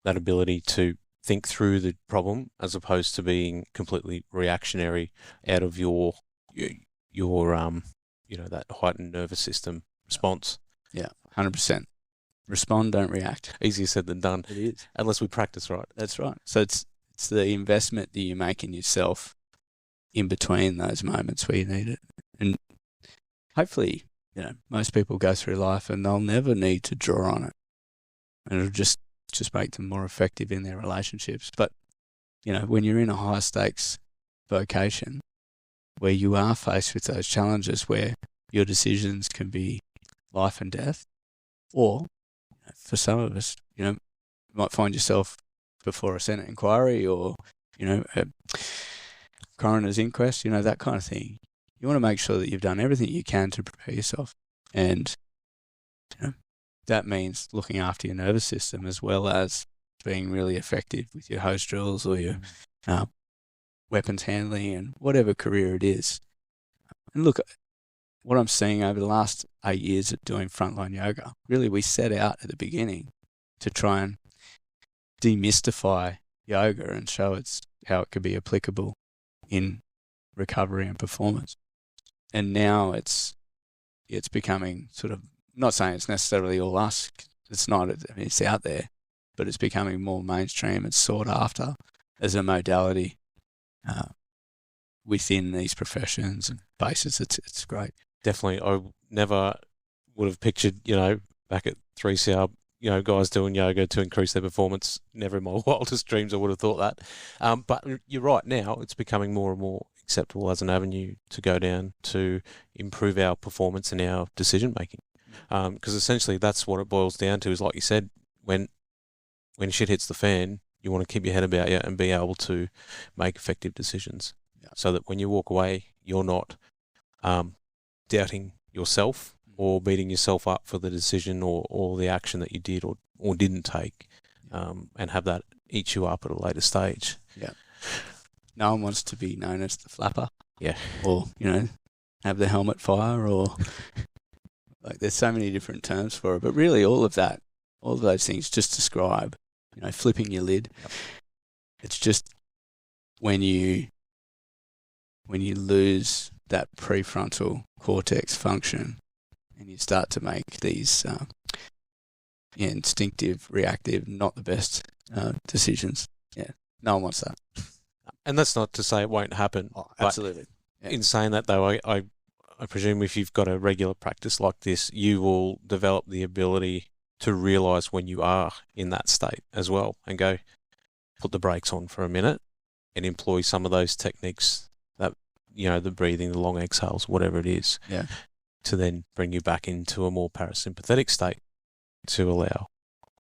That ability to think through the problem as opposed to being completely reactionary out of your that heightened nervous system response. Yeah, 100%. Respond, don't react. Easier said than done. It is. Unless we practice right. That's right. So it's the investment that you make in yourself in between those moments where you need it. And hopefully, most people go through life and they'll never need to draw on it. And it'll just make them more effective in their relationships. But, when you're in a high stakes vocation where you are faced with those challenges where your decisions can be life and death, or for some of us, you might find yourself before a Senate inquiry or, a coroner's inquest, that kind of thing. You want to make sure that you've done everything you can to prepare yourself. And, that means looking after your nervous system as well as being really effective with your host drills or your weapons handling and whatever career it is. And look, what I'm seeing over the last 8 years of doing Frontline Yoga, really we set out at the beginning to try and demystify yoga and show how it could be applicable in recovery and performance. And now it's becoming sort of, not saying it's necessarily all us, it's not, it's out there, but it's becoming more mainstream and sought after as a modality within these professions and bases. It's great. Definitely. I never would have pictured, back at 3CR, guys doing yoga to increase their performance. Never in my wildest dreams I would have thought that. But you're right, now it's becoming more and more acceptable as an avenue to go down to improve our performance and our decision making. Because essentially that's what it boils down to, is like you said, when shit hits the fan, you want to keep your head about you and be able to make effective decisions. Yeah. So that when you walk away, you're not doubting yourself or beating yourself up for the decision or the action that you did or didn't take, and have that eat you up at a later stage. Yeah. No one wants to be known as the flapper. Yeah. Or, have the helmet fire, or like there's so many different terms for it. But really all of those things just describe, flipping your lid. Yep. It's just when you lose that prefrontal cortex function and you start to make these instinctive, reactive, not the best decisions. Yeah, no one wants that. And that's not to say it won't happen. Oh, absolutely. Yeah. In saying that, though, I presume if you've got a regular practice like this, you will develop the ability to realise when you are in that state as well and go, put the brakes on for a minute and employ some of those techniques that, the breathing, the long exhales, whatever it is, to then bring you back into a more parasympathetic state to allow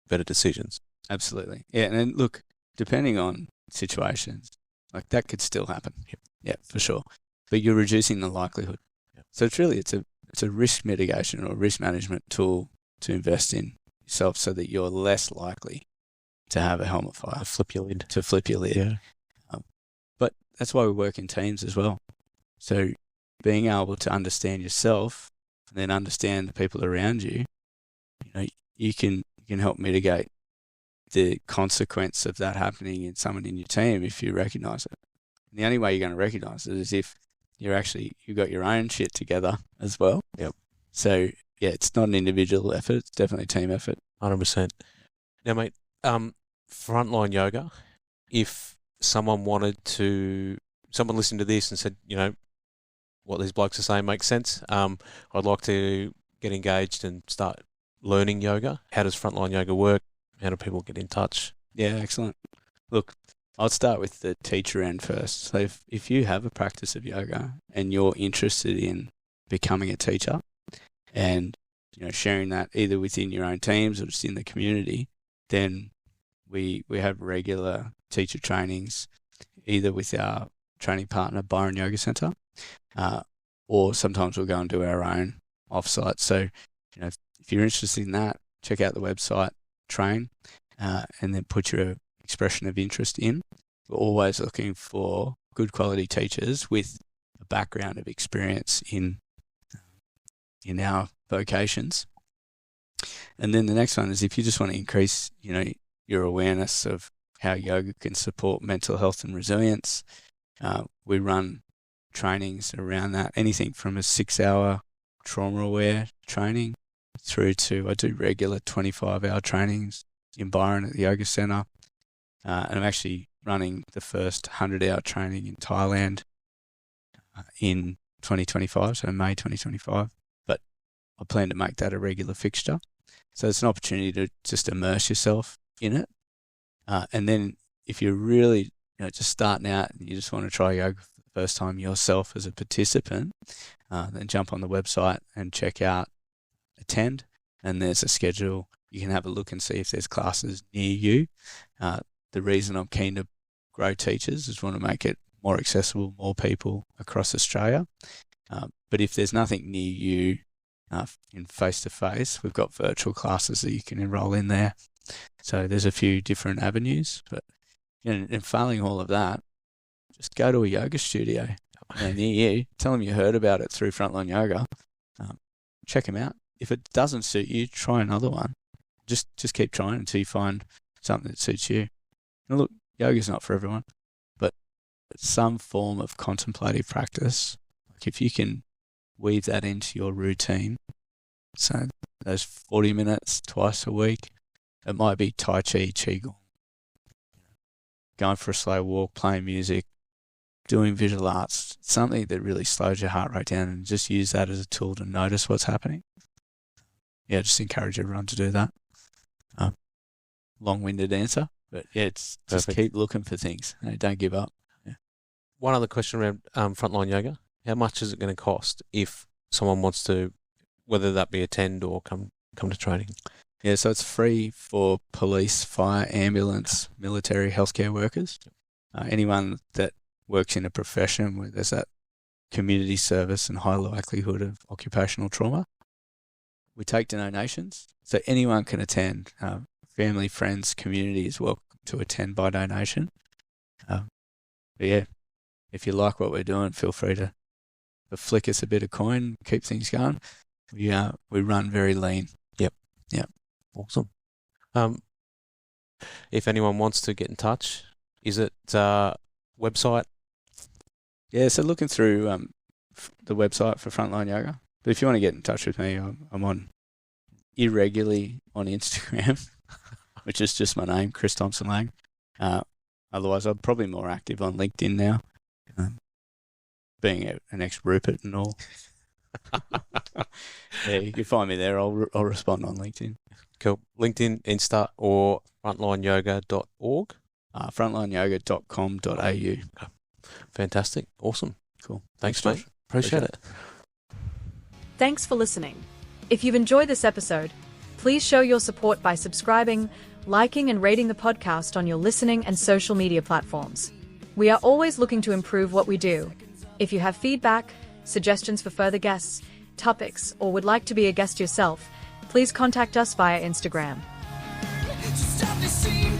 better decisions. Absolutely. Yeah, and then look, depending on situations, like that could still happen. Yep. Yeah, for sure. But you're reducing the likelihood. Yep. So it's a risk mitigation or risk management tool to invest in yourself so that you're less likely to have a helmet fire. Flip your lid. To flip your lid. Yeah. But that's why we work in teams as well. So being able to understand yourself and then understand the people around you, you can help mitigate the consequence of that happening in someone in your team if you recognise it. And the only way you're going to recognise it is if you've got your own shit together as well. Yep. So yeah, it's not an individual effort; it's definitely a team effort. 100%. Now, mate, Frontline Yoga. If someone listened to this and said, what these blokes are saying makes sense. I'd like to get engaged and start learning yoga. How does Frontline Yoga work? How do people get in touch? Yeah, excellent. Look, I'll start with the teacher end first. So if you have a practice of yoga and you're interested in becoming a teacher and sharing that either within your own teams or just in the community, then we have regular teacher trainings either with our training partner, Byron Yoga Centre, or sometimes we'll go and do our own offsite. So, if you're interested in that, check out the website, train, and then put your expression of interest in. We're always looking for good quality teachers with a background of experience in our vocations. And then the next one is if you just want to increase, your awareness of how yoga can support mental health and resilience, we run trainings around that, anything from a 6-hour trauma-aware training through to I do regular 25-hour trainings in Byron at the Yoga Centre. And I'm actually running the first 100-hour training in Thailand in 2025, so May 2025. But I plan to make that a regular fixture. So it's an opportunity to just immerse yourself in it. And then if you're really just starting out and you just want to try yoga for the first time yourself as a participant, then jump on the website and check out attend. And there's a schedule. You can have a look and see if there's classes near you. The reason I'm keen to grow teachers is want to make it more accessible, more people across Australia. But if there's nothing near you in face-to-face, we've got virtual classes that you can enroll in there. So there's a few different avenues. But in failing all of that, just go to a yoga studio near you. Tell them you heard about it through Frontline Yoga. Check them out. If it doesn't suit you, try another one. Just keep trying until you find something that suits you. And look, yoga's not for everyone, but some form of contemplative practice, like if you can weave that into your routine, so those 40 minutes twice a week, it might be Tai Chi, Qigong, going for a slow walk, playing music, doing visual arts, something that really slows your heart rate down, and just use that as a tool to notice what's happening. Yeah, just encourage everyone to do that. Long-winded answer, but yeah, it's just Perfect. keep looking for things. Don't give up. Yeah. One other question around Frontline Yoga. How much is it going to cost if someone wants to, whether that be attend or come to training? Yeah, so it's free for police, fire, ambulance, military, healthcare workers. Anyone that works in a profession where there's that community service and high likelihood of occupational trauma. We take donations, so anyone can attend. Family, friends, community is welcome to attend by donation. But yeah, if you like what we're doing, feel free to flick us a bit of coin, keep things going. We run very lean. Yep. Awesome. If anyone wants to get in touch, is it website? Yeah, so looking through the website for Frontline Yoga. But if you want to get in touch with me, I'm on irregularly on Instagram, which is just my name, Chris Thompson-Lang. Otherwise, I'm probably more active on LinkedIn now, being an ex-Rupert and all. Yeah, you can find me there. I'll respond on LinkedIn. Cool. LinkedIn, Insta, or frontlineyoga.org? Frontlineyoga.com.au. Fantastic. Awesome. Cool. Thanks, mate. Josh. Appreciate it. Thanks for listening. If you've enjoyed this episode, please show your support by subscribing, liking and rating the podcast on your listening and social media platforms. We are always looking to improve what we do. If you have feedback, suggestions for further guests, topics, or would like to be a guest yourself, please contact us via Instagram. Stop the scene.